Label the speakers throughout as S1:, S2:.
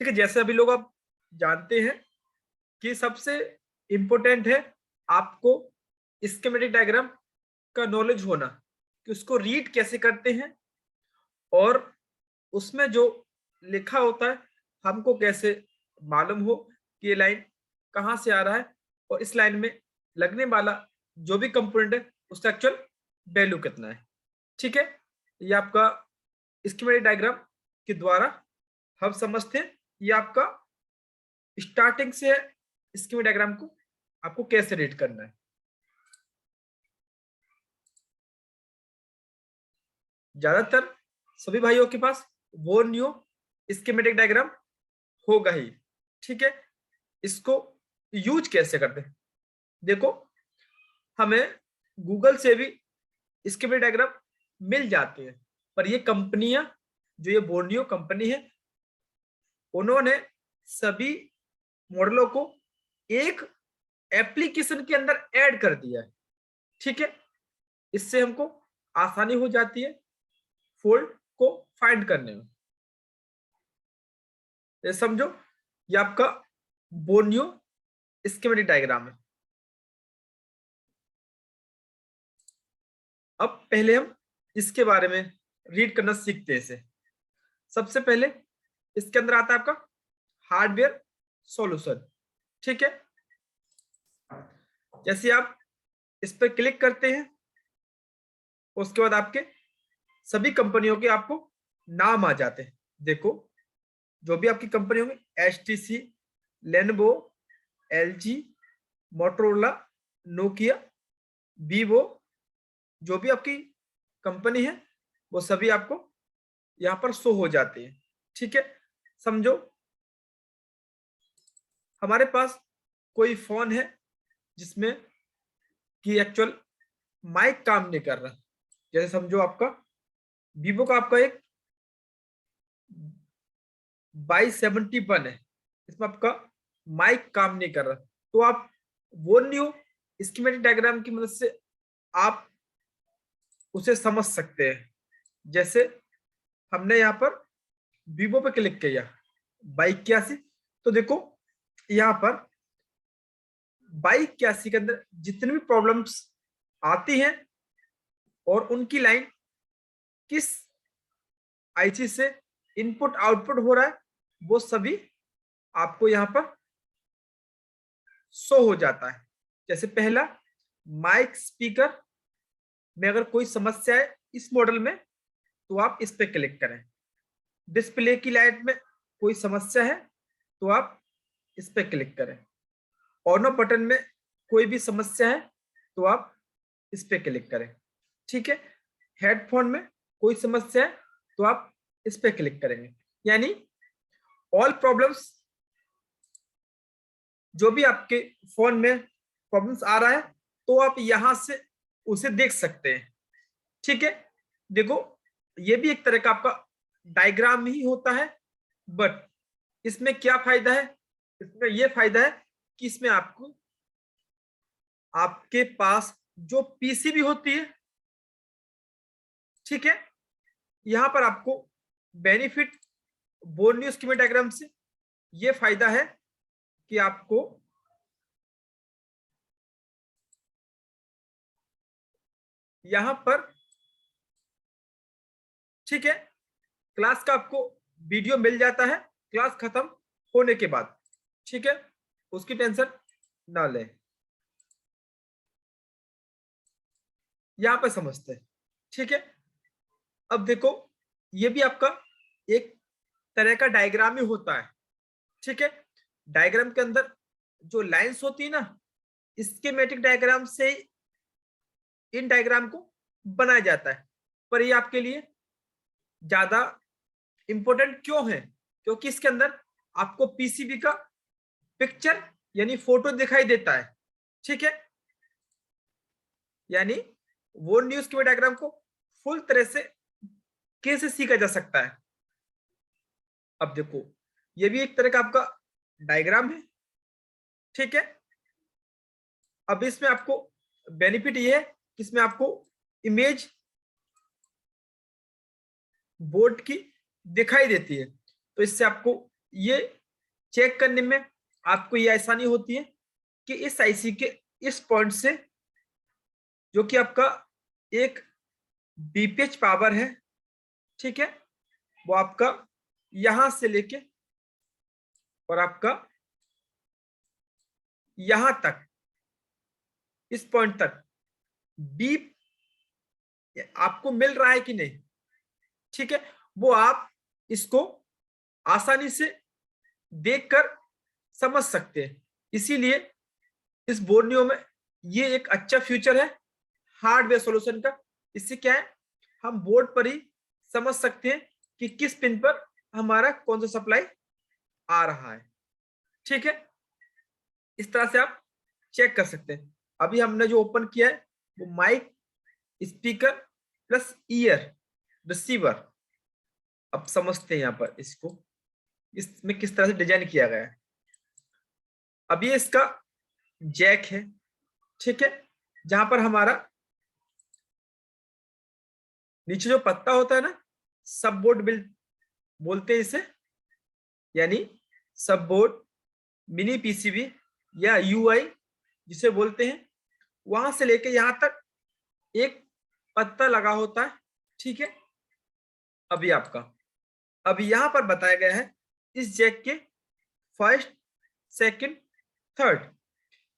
S1: ठीक है। जैसे अभी लोग आप जानते हैं कि सबसे इंपॉर्टेंट है आपको स्कीमेटिक डायग्राम का नॉलेज होना, कि उसको रीड कैसे करते हैं और उसमें जो लिखा होता है हमको कैसे मालूम हो कि ये लाइन कहाँ से आ रहा है और इस लाइन में लगने वाला जो भी कंपोनेंट है उसका एक्चुअल वैल्यू कितना है। ठीक है, ये आपका स्कीमेटिक डायग्राम के द्वारा हम समझते हैं ये आपका स्टार्टिंग से स्कीमेटिक डायग्राम को आपको कैसे रीड करना है। ज्यादातर सभी भाइयों के पास वो न्यू स्कीमेटिक डायग्राम होगा ही। ठीक है, इसको यूज कैसे करते हैं, देखो हमें गूगल से भी स्कीमेटिक डायग्राम मिल जाते हैं, पर ये कंपनियां, जो ये बोर्नियो कंपनी है, उन्होंने सभी मॉडलों को एक एप्लीकेशन के अंदर ऐड कर दिया है। ठीक है, इससे हमको आसानी हो जाती है फोल्ड को फाइंड करने में। ये समझो ये आपका बोर्नियो स्कीमेटिक डायग्राम है। अब पहले हम इसके बारे में रीड करना सीखते हैं इसे। सबसे पहले इसके अंदर आता है आपका हार्डवेयर सॉल्यूशन। ठीक है, जैसे आप इस पर क्लिक करते हैं उसके बाद आपके सभी कंपनियों के आपको नाम आ जाते हैं। देखो जो भी आपकी कंपनी होंगी, HTC, Lenovo, LG, Motorola, Nokia, Vivo, जो भी आपकी कंपनी है वो सभी आपको यहाँ पर शो हो जाती है। ठीक है, समझो हमारे पास कोई फोन है जिसमें कि एक्चुअल माइक काम नहीं कर रहा। जैसे समझो आपका वीवो का आपका एक 2271 है, इसमें आपका माइक काम नहीं कर रहा, तो आप वो न्यू स्कीमेटिक डायग्राम की मदद से आप उसे समझ सकते हैं। जैसे हमने यहाँ पर वीवो पे क्लिक किया 2281, तो देखो यहाँ पर 2281 के अंदर जितनी भी प्रॉब्लम्स आती हैं और उनकी लाइन किस आईसी से इनपुट आउटपुट हो रहा है वो सभी आपको यहाँ पर शो हो जाता है। जैसे पहला माइक स्पीकर में अगर कोई समस्या है इस मॉडल में तो आप इस पे क्लिक करें। डिस्प्ले की लाइट में कोई समस्या है तो आप इस पे क्लिक करें। ऑन ऑफ बटन में कोई भी समस्या है तो आप इस पे क्लिक करें। ठीक है, हेडफोन में कोई समस्या है तो आप इस पे क्लिक करेंगे। यानी ऑल प्रॉब्लम्स, जो भी आपके फोन में प्रॉब्लम्स आ रहा है तो आप यहां से उसे देख सकते हैं। ठीक है, देखो ये भी एक तरह का आपका डायग्राम ही होता है, बट इसमें क्या फायदा है, इसमें यह फायदा है कि इसमें आपको आपके पास जो पीसीबी होती है, ठीक है, यहां पर आपको बेनिफिट बोर्नियो स्कीमेटिक डायग्राम से यह फायदा है कि आपको यहां पर, ठीक है, क्लास का आपको वीडियो मिल जाता है क्लास खत्म होने के बाद। ठीक है, उसकी टेंशन ना लें, यहां पर समझते हैं। ठीक है, अब देखो ये भी आपका एक तरह का डायग्राम ही होता है। ठीक है, डायग्राम के अंदर जो लाइंस होती है ना, स्कीमेटिक डायग्राम से इन डायग्राम को बनाया जाता है, पर ये आपके लिए ज्यादा इंपॉर्टेंट क्यों है, क्योंकि इसके अंदर आपको पीसीबी का पिक्चर यानी फोटो दिखाई देता है। ठीक है, यानी वो न्यूज के डायग्राम को फुल तरह से कैसे सीखा जा सकता है। अब देखो ये भी एक तरह का आपका डायग्राम है। ठीक है, अब इसमें आपको बेनिफिट ये है कि इसमें आपको इमेज बोर्ड की दिखाई देती है, तो इससे आपको ये चेक करने में आपको ये आसानी होती है कि इस आईसी के इस पॉइंट से, जो कि आपका एक बीपीएच पावर है, ठीक है, वो आपका यहां से लेके और आपका यहां तक, इस पॉइंट तक बीप आपको मिल रहा है कि नहीं, ठीक है, वो आप इसको आसानी से देखकर समझ सकते हैं। इसीलिए इस बोर्नियो में ये एक अच्छा फ्यूचर है हार्डवेयर सॉल्यूशन का। इससे क्या है, हम बोर्ड पर ही समझ सकते हैं कि किस पिन पर हमारा कौन सा सप्लाई आ रहा है, ठीक है। इस तरह से आप चेक कर सकते हैं। अभी हमने जो ओपन किया है वो mic, speaker plus ear receiver. अब समझते हैं यहाँ पर इसको, इसमें किस तरह से डिजाइन किया गया है। अब ये इसका जैक है, ठीक है, जहां पर हमारा नीचे जो पत्ता होता है ना, सब बोर्ड बिल बोलते हैं इसे, यानी सब बोर्ड, मिनी पीसीबी या यूआई जिसे बोलते हैं, वहां से लेके यहां तक एक पत्ता लगा होता है, ठीक है। अभी आपका अभी यहां पर बताया गया है इस जैक के फर्स्ट, सेकंड, थर्ड,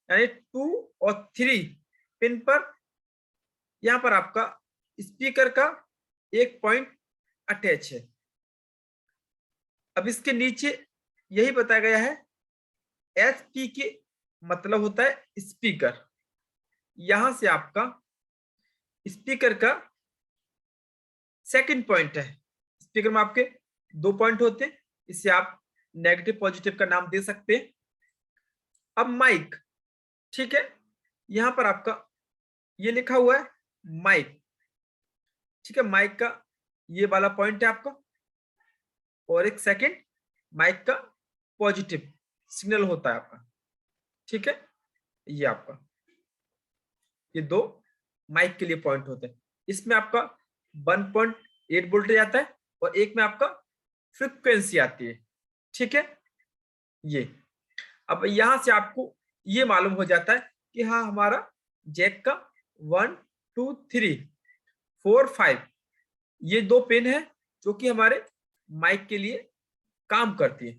S1: यानी 2 और 3 पिन पर यहां पर आपका स्पीकर का एक पॉइंट अटैच है। अब इसके नीचे यही बताया गया है, एसपी के मतलब होता है स्पीकर। यहां से आपका स्पीकर का सेकंड पॉइंट है। स्पीकर में आपके 2 पॉइंट होते हैं, इसे आप नेगेटिव पॉजिटिव का नाम दे सकते हैं। अब माइक, ठीक है, यहां पर आपका ये लिखा हुआ है माइक, ठीक है, माइक का ये वाला पॉइंट है आपका, और एक सेकंड माइक का पॉजिटिव सिग्नल होता है आपका, ठीक है। ये आपका ये 2 माइक के लिए पॉइंट होते हैं। इसमें आपका 1.8 वोल्टेज आता है और एक में आपका फ्रीक्वेंसी आती है, ठीक है। ये अब यहां से आपको ये मालूम हो जाता है कि हाँ, हमारा जैक का 1 2 3 4 5 ये 2 पिन है जो कि हमारे माइक के लिए काम करती है।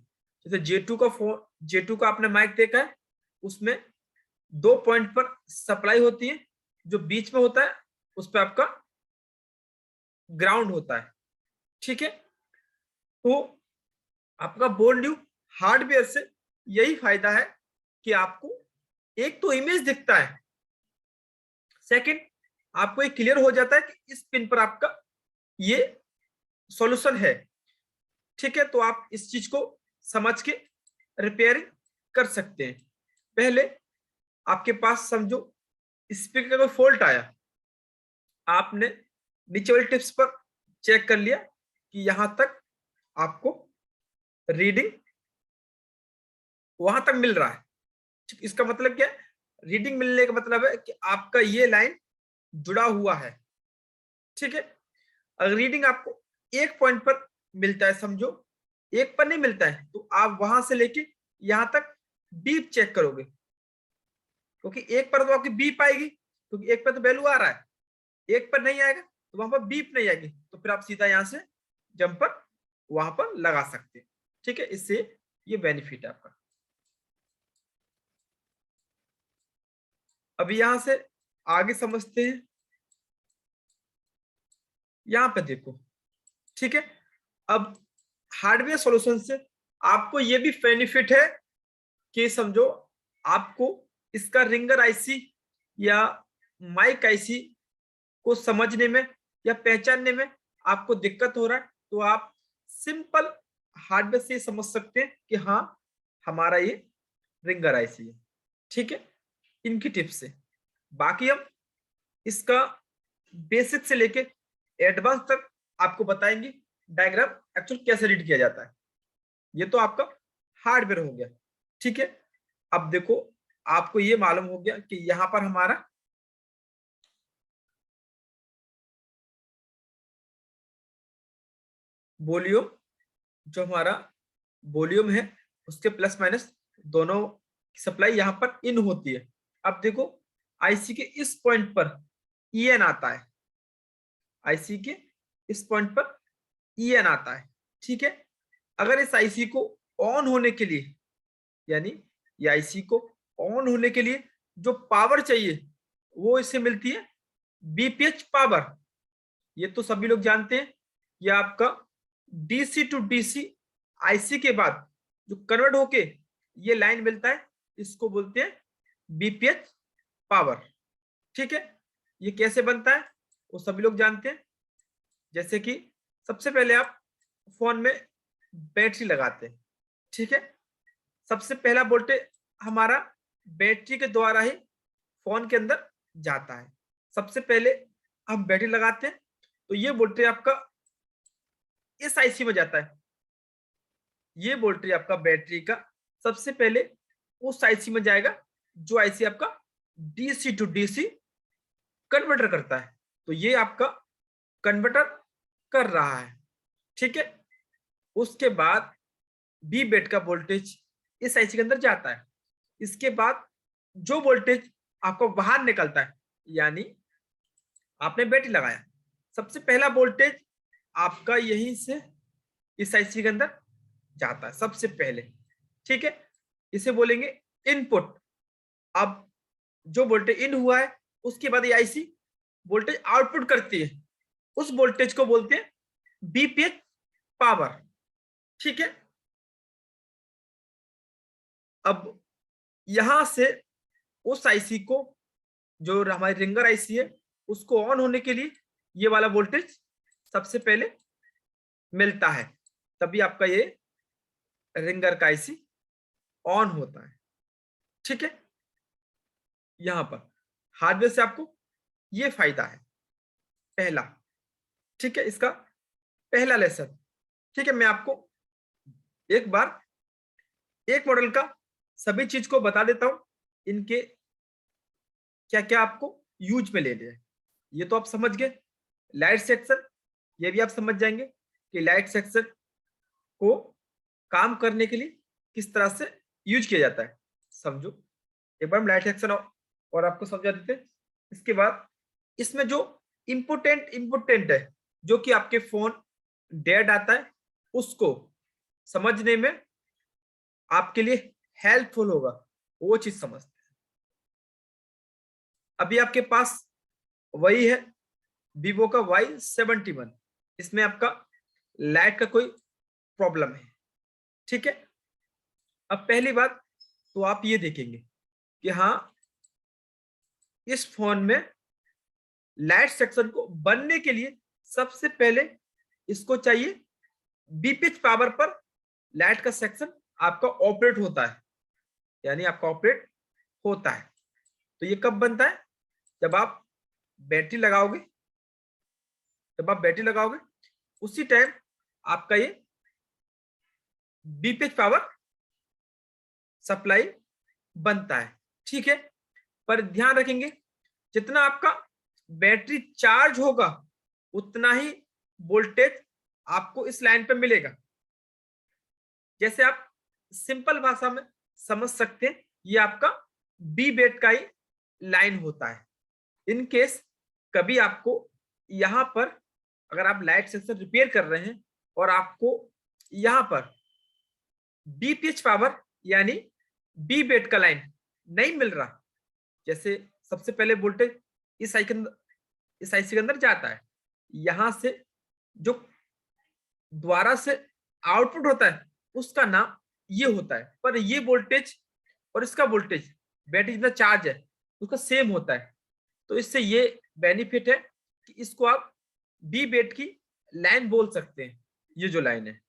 S1: जैसे J2 का आपने माइक देखा है, उसमें 2 पॉइंट पर सप्लाई होती है, जो बीच में होता है उस पर आपका ग्राउंड होता है, ठीक है। तो आपका बोर्ड न्यू हार्डवेयर से यही फायदा है कि आपको एक तो इमेज दिखता है, सेकंड आपको ये क्लियर हो जाता है कि इस पिन पर आपका ये सॉल्यूशन है, ठीक है। तो आप इस चीज को समझ के रिपेयरिंग कर सकते हैं। पहले आपके पास समझो स्पीकर का कोई फॉल्ट आया, आपने नीचे वाले टिप्स पर चेक कर लिया कि यहां तक आपको रीडिंग वहां तक मिल रहा है, इसका मतलब क्या है, रीडिंग मिलने का मतलब है कि आपका ये लाइन जुड़ा हुआ है, ठीक है। अगर रीडिंग आपको एक पॉइंट पर मिलता है, समझो एक पर नहीं मिलता है, तो आप वहां से लेके यहां तक बीप चेक करोगे, क्योंकि एक पर तो आपकी बीप आएगी, क्योंकि एक पर तो वैल्यू आ रहा है, एक पर नहीं आएगा तो वहां पर बीप नहीं आएगी, तो फिर आप सीधा यहां से जंपर वहां पर लगा सकते हैं, ठीक है। इससे ये बेनिफिट है आपका। अभी यहां से आगे समझते हैं। यहां पे देखो, ठीक है, अब हार्डवेयर सॉल्यूशन से आपको ये भी बेनिफिट है कि समझो आपको इसका रिंगर आईसी या माइक आईसी को समझने में या पहचानने में आपको दिक्कत हो रहा है, तो आप सिंपल हार्डवेयर से समझ सकते हैं कि हाँ, हमारा ये रिंगर आईसी है, ठीक है। इनकी टिप्स से बाकी हम इसका बेसिक से लेके एडवांस तक आपको बताएंगे डायग्राम एक्चुअल कैसे रीड किया जाता है। ये तो आपका हार्डवेयर हो गया, ठीक है। अब देखो, आपको ये मालूम हो गया कि यहां पर हमारा वॉल्यूम जो हमारा वॉल्यूम है उसके प्लस माइनस दोनों की सप्लाई यहाँ पर इन होती है। अब देखो आईसी के इस पॉइंट पर ईएन आता है, आईसी के इस पॉइंट पर ईएन आता है, ठीक है। अगर इस आईसी को ऑन होने के लिए, यानी ये आईसी को ऑन होने के लिए जो पावर चाहिए वो इससे मिलती है बीपीएच पावर। ये तो सभी लोग जानते हैं। ये आपका डीसी टू डीसी आईसी के बाद जो कन्वर्ट होके ये लाइन मिलता है, इसको बोलते हैं बीपीएच पावर, ठीक है। ये कैसे बनता है वो सभी लोग जानते हैं। जैसे कि सबसे पहले आप फोन में बैटरी लगाते हैं, ठीक है। सबसे पहला वोल्टेज हमारा बैटरी के द्वारा ही फोन के अंदर जाता है। सबसे पहले हम बैटरी लगाते हैं तो ये वोल्टेज आपका इस आईसी में जाता है। ये वोल्टेज आपका बैटरी का सबसे पहले उस आईसी में जाएगा जो आईसी आपका डीसी टू डीसी कन्वर्टर करता है। तो ये आपका कन्वर्टर कर रहा है, ठीक है। उसके बाद बी बेट का वोल्टेज इस आईसी के अंदर जाता है। इसके बाद जो वोल्टेज आपको बाहर निकलता है, यानी आपने बैटरी लगाया, सबसे पहला वोल्टेज आपका यहीं से इस आईसी के अंदर जाता है सबसे पहले, ठीक है। इसे बोलेंगे इनपुट। अब जो वोल्टेज इन हुआ है उसके बाद ये आईसी वोल्टेज आउटपुट करती है, उस वोल्टेज को बोलते हैं बीपीएच पावर, ठीक है। अब यहां से उस आईसी को, जो हमारी रिंगर आईसी है, उसको ऑन होने के लिए ये वाला वोल्टेज सबसे पहले मिलता है, तभी आपका ये रिंगर का आईसी ऑन होता है, ठीक है। यहां पर हार्डवेयर से आपको ये फायदा है पहला, ठीक है, इसका पहला लेसन, ठीक है। मैं आपको एक बार एक मॉडल का सभी चीज को बता देता हूं, इनके क्या क्या आपको यूज में लेने हैं। ये तो आप समझ गए लाइट सेक्शन, ये भी आप समझ जाएंगे कि लाइट सेक्शन को काम करने के लिए किस तरह से यूज किया जाता है। समझो एक बार हम लाइट सेक्शन और आपको समझा देते हैं। इसके बाद इसमें जो इम्पोर्टेंट है, जो कि आपके फोन डेड आता है, उसको समझने में आपके लिए हेल्पफुल होगा, वो चीज समझते हैं। अभी आपके पास वही है वीवो का Y71, इसमें आपका लाइट का कोई प्रॉब्लम है, ठीक है। अब पहली बात तो आप ये देखेंगे कि हाँ, इस फोन में लाइट सेक्शन को बनने के लिए सबसे पहले इसको चाहिए बीपीएच पावर पर लाइट का सेक्शन आपका ऑपरेट होता है, यानी आपका ऑपरेट होता है। तो ये कब बनता है? जब आप बैटरी लगाओगे, उसी टाइम आपका ये बीपीएच पावर सप्लाई बनता है, ठीक है। पर ध्यान रखेंगे जितना आपका बैटरी चार्ज होगा उतना ही वोल्टेज आपको इस लाइन पे मिलेगा। जैसे आप सिंपल भाषा में समझ सकते हैं, ये आपका बी बेट का ही लाइन होता है। इन केस कभी आपको यहां पर, अगर आप लाइट सेंसर रिपेयर कर रहे हैं और आपको यहां पर बीपीएच पावर यानी बी बेट का लाइन नहीं मिल रहा, जैसे सबसे पहले वोल्टेज इस आईसी के अंदर जाता है, यहां से जो द्वारा से आउटपुट होता है उसका नाम ये होता है। पर ये वोल्टेज और इसका वोल्टेज बैटरी जितना चार्ज है उसका सेम होता है। तो इससे ये बेनिफिट है कि इसको आप बी बेट की लाइन बोल सकते हैं। ये जो लाइन है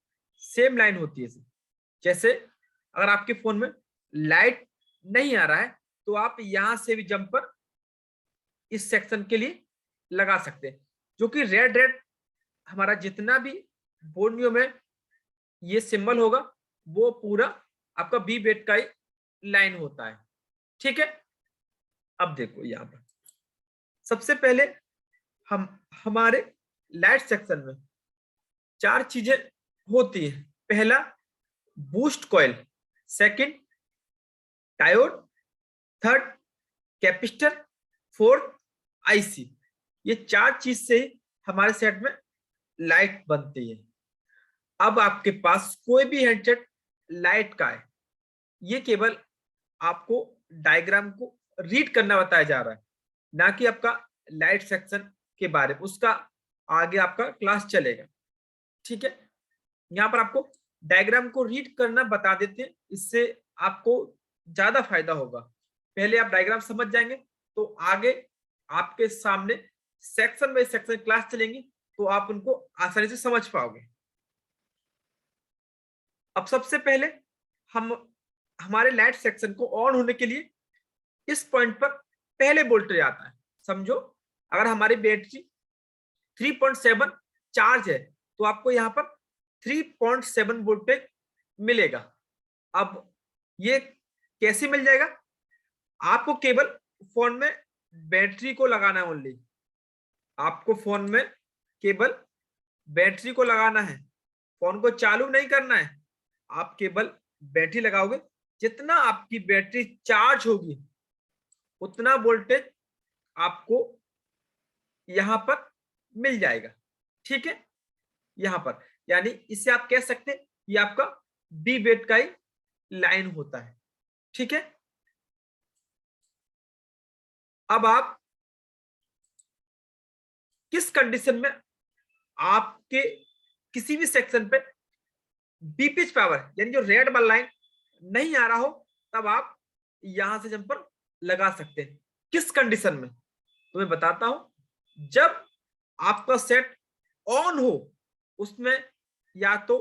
S1: सेम लाइन होती है। जैसे अगर आपके फोन में लाइट नहीं आ रहा है तो आप यहां से भी जंपर इस सेक्शन के लिए लगा सकते हैं, जो कि रेड रेड हमारा जितना भी बोर्नियो में ये सिंबल होगा वो पूरा आपका बी बेट का ही लाइन होता है, ठीक है। अब देखो यहां पर सबसे पहले हम हमारे लाइट सेक्शन में चार चीजें होती है। पहला boost coil, second diode, third capacitor, fourth IC. ये 4 चीज से हमारे सेट में लाइट बनती है। अब आपके पास कोई भी हेडसेट लाइट का है, ये केवल आपको डायग्राम को रीड करना बताया जा रहा है, ना कि आपका लाइट सेक्शन के बारे में। उसका आगे आपका क्लास चलेगा, ठीक है। यहाँ पर आपको डायग्राम को रीड करना बता देते हैं, इससे आपको ज्यादा फायदा होगा। पहले आप डायग्राम समझ जाएंगे तो आगे आपके सामने सेक्शन बाय सेक्शन क्लास चलेंगी, तो आप उनको आसानी से समझ पाओगे। अब सबसे पहले हम हमारे लाइट सेक्शन को ऑन होने के लिए इस पॉइंट पर पहले वोल्टेज आता है। समझो, अगर हमारी बैटरी 3.7 चार्ज है तो आपको यहाँ पर 3.7 वोल्टेज मिलेगा। अब ये कैसे मिल जाएगा? आपको केवल फोन में बैटरी को लगाना है ओनली। आपको फोन में केवल बैटरी को लगाना है, फोन को चालू नहीं करना है। आप केवल बैटरी लगाओगे, जितना आपकी बैटरी चार्ज होगी उतना वोल्टेज आपको यहां पर मिल जाएगा, ठीक है। यहां पर यानी इससे आप कह सकते हैं ये आपका बी बेट का ही लाइन होता है, ठीक है। अब आप किस कंडीशन में आपके किसी भी सेक्शन पे बीपीएच पावर यानी जो रेड वाला लाइन नहीं आ रहा हो, तब आप यहां से जंपर लगा सकते हैं। किस कंडीशन में तो मैं बताता हूं। जब आपका सेट ऑन हो, उसमें या तो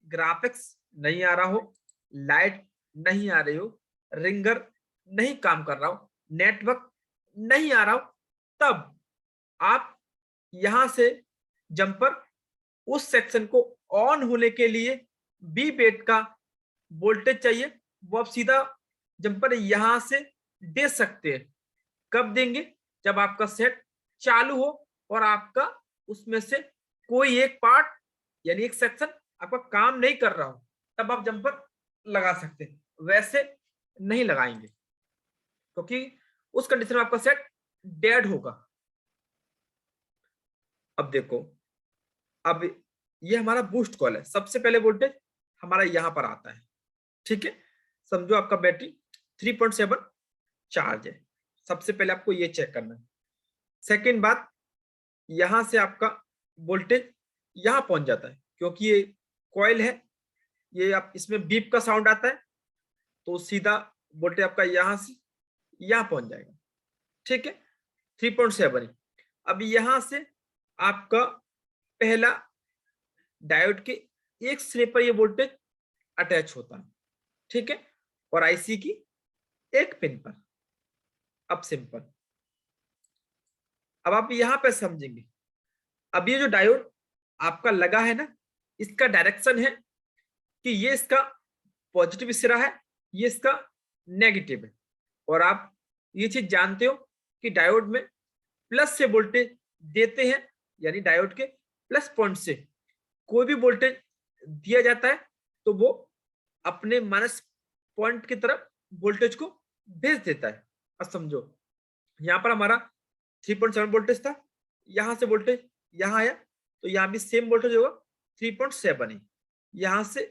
S1: ग्राफिक्स नहीं आ रहा हो, लाइट नहीं आ रही हो, रिंगर नहीं काम कर रहा हो, नेटवर्क नहीं आ रहा हो, तब आप यहां से जंपर उस सेक्शन को ऑन होने के लिए बी बेट का वोल्टेज चाहिए, वो आप सीधा जंपर यहां से दे सकते हैं। कब देंगे? जब आपका सेट चालू हो और आपका उसमें से कोई एक पार्ट यानी एक सेक्शन आपका काम नहीं कर रहा हो, तब आप जंपर लगा सकते हैं। वैसे नहीं लगाएंगे, क्योंकि उस कंडीशन में आपका सेट डेड होगा। अब देखो, अब ये हमारा बूस्ट कॉल है। सबसे पहले वोल्टेज हमारा यहां पर आता है, ठीक है। समझो आपका बैटरी 3.7 चार्ज है। सबसे पहले आपको ये चेक करना है। सेकेंड बात, यहां से आपका वोल्टेज यहां पहुंच जाता है, क्योंकि ये कॉइल है, ये आप इसमें बीप का साउंड आता है, तो सीधा वोल्टेज आपका यहां से यहां पहुंच जाएगा, ठीक है। 3.7। अब यहां से आपका पहला डायोड के एक सिरे पर ये वोल्टेज अटैच होता है, ठीक है, और आईसी की एक पिन पर। अब सिंपल, अब आप यहां पे समझेंगे। अब ये जो डायोड आपका लगा है ना, इसका डायरेक्शन है कि ये इसका पॉजिटिव सिरा है, ये इसका नेगेटिव है। और आप ये चीज जानते हो कि डायोड में प्लस से वोल्टेज देते हैं, यानी डायोड के प्लस पॉइंट से कोई भी वोल्टेज दिया जाता है तो वो अपने माइनस पॉइंट की तरफ वोल्टेज को भेज देता है। अब समझो, यहाँ पर हमारा 3.7 वोल्टेज था, यहां से वोल्टेज यहां आया, तो यहां भी सेम वोल्टेज होगा 3.7 ही। यहां से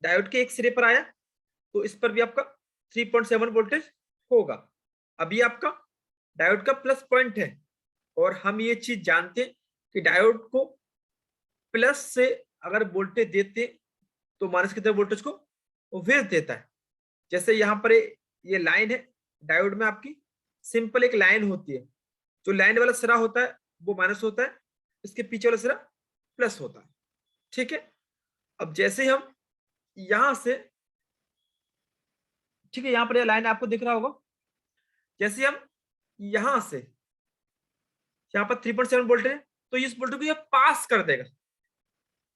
S1: डायोड के एक सिरे पर आया तो इस पर भी आपका 3.7 वोल्टेज होगा। अभी आपका डायोड का प्लस पॉइंट है, और हम ये चीज जानते हैं कि डायोड को प्लस से अगर वोल्टेज देते तो माइनस की तरफ वोल्टेज को वो भेज देता है। जैसे यहाँ पर ये लाइन है, डायोड में आपकी सिंपल एक लाइन होती है, जो लाइन वाला सिरा होता है वो माइनस होता है, इसके पीछे वाला सिरा प्लस होता है, ठीक है। अब जैसे ही हम यहां से, ठीक है, यहाँ पर लाइन आपको दिख रहा होगा, जैसे हम यहां से यहाँ पर 3.7 वोल्ट है, तो इस वोल्टेज को ये पास कर देगा,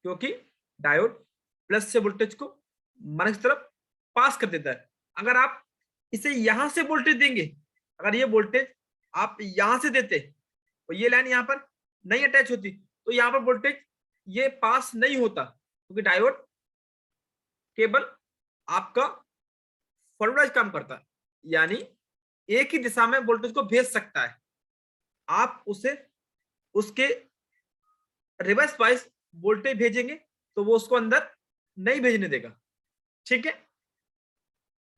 S1: क्योंकि डायोड प्लस से वोल्टेज को माइनस की तरफ पास कर देता है। अगर आप इसे यहां से वोल्टेज देंगे, अगर ये वोल्टेज आप यहां से देते तो ये लाइन यहाँ पर नहीं अटैच होती, तो यहाँ पर वोल्टेज ये पास नहीं होता, क्योंकि डायोड केवल आपका फॉरवर्ड काम करता है, यानी एक ही दिशा में वोल्टेज को भेज सकता है। आप उसे उसके रिवर्स वाइज वोल्टेज भेजेंगे तो वो उसको अंदर नहीं भेजने देगा। ठीक है,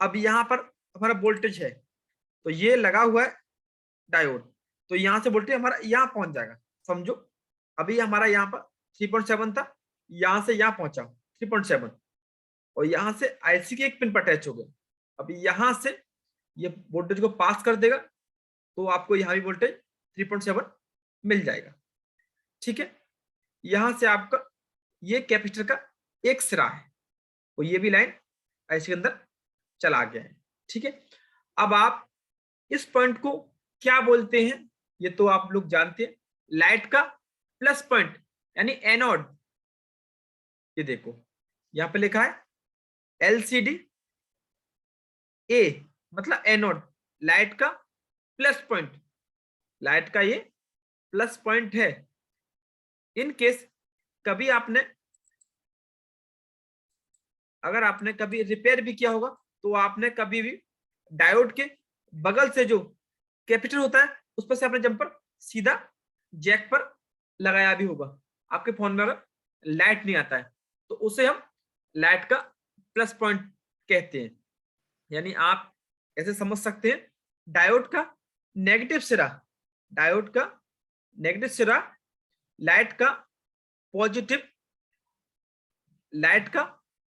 S1: अब यहां पर हमारा वोल्टेज है, तो ये लगा हुआ है डायोड, तो यहां से वोल्टेज हमारा यहां पहुंच जाएगा। समझो, अभी हमारा यहाँ पर 3.7 था, यहां से यहां पहुंचा 3.7, और यहां से आईसी के एक पिन पर अटैच हो गया। अभी यहां से ये वोल्टेज को पास कर देगा, तो आपको यहाँ भी वोल्टेज 3.7 मिल जाएगा। ठीक है, यहां से आपका ये कैपेसिटर का एक सिरा है, और ये भी लाइन आईसी के अंदर चला गया है। ठीक है, अब आप इस पॉइंट को क्या बोलते हैं, ये तो आप लोग जानते हैं, लाइट का प्लस पॉइंट यानी एनोड। ये देखो यहां पे लिखा है एलसीडी ए, मतलब एनोड, लाइट का प्लस पॉइंट, लाइट का ये प्लस पॉइंट है। इन केस कभी आपने, अगर आपने कभी रिपेयर भी किया होगा, तो आपने कभी भी डायोड के बगल से जो कैपेसिटर होता है उस पर से आपने जंपर सीधा जैक पर लगाया भी होगा। आपके फोन में अगर लाइट नहीं आता है तो उसे हम लाइट का प्लस पॉइंट कहते हैं। यानी आप ऐसे समझ सकते हैं, डायोड का नेगेटिव सिरा, डायोड का नेगेटिव सिरा लाइट का पॉजिटिव, लाइट का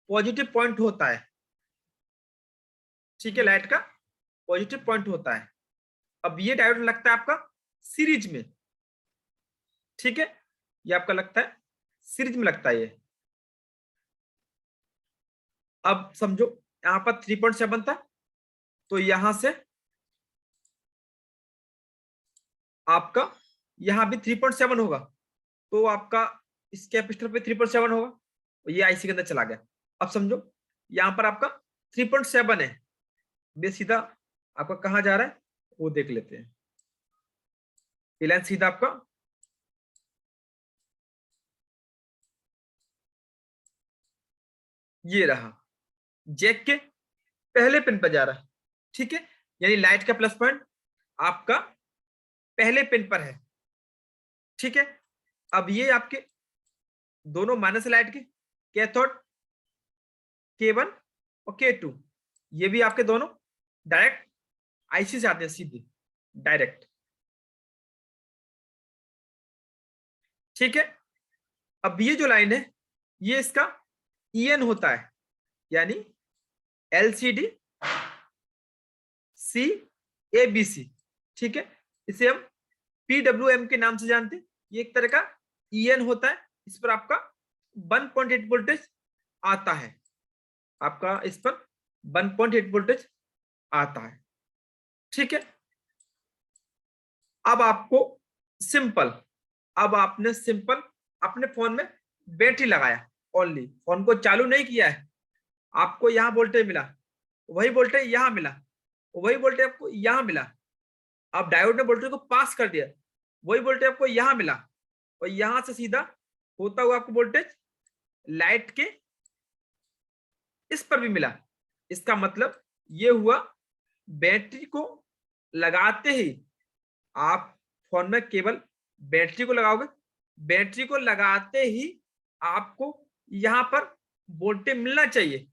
S1: पॉजिटिव पॉइंट होता है। ठीक है, लाइट का पॉजिटिव पॉइंट होता है। अब ये डायोड लगता है आपका सीरीज में। ठीक है, ये आपका लगता है सीरीज में लगता है ये। अब समझो यहां पर 3.7 था, तो यहां से आपका यहां भी 3.7 होगा, तो आपका इस कैपेसिटर पे 3.7 होगा, और ये आईसी के अंदर चला गया। अब समझो यहां पर आपका 3.7 है, ये सीधा आपका कहां जा रहा है वो देख लेते हैं। ये लाइन सीधा आपका ये रहा, जैक के पहले पिन पर जा रहा है। ठीक है, यानी लाइट का प्लस पॉइंट आपका पहले पिन पर है। ठीक है, अब ये आपके दोनों माइनस लाइट के कैथोड K1 और K2, ये भी आपके दोनों डायरेक्ट आईसी से आते हैं, सीधे डायरेक्ट। ठीक है, अब ये जो लाइन है ये इसका EN होता है, यानी LCD CABC। ठीक है, इसे हम PWM के नाम से जानते हैं। ये एक तरह का EN होता है, इस पर आपका 1.8 वोल्टेज आता है, आपका इस पर 1.8 वोल्टेज आता है। ठीक है, अब आपको सिंपल, अब आपने सिंपल अपने फोन में बैटरी लगाया, ओनली फोन को चालू नहीं किया है, आपको यहां वोल्टेज मिला, वही वोल्टेज यहां मिला, वही वोल्टेज आपको यहां मिला। अब डायोड ने वोल्टेज को पास कर दिया, वही वोल्टेज आपको यहां मिला, और यहां से सीधा होता हुआ आपको वोल्टेज लाइट के इस पर भी मिला। इसका मतलब ये हुआ, बैटरी को लगाते ही, आप फोन में केवल बैटरी को लगाओगे, बैटरी को लगाते ही आपको यहां पर वोल्टेज मिलना चाहिए।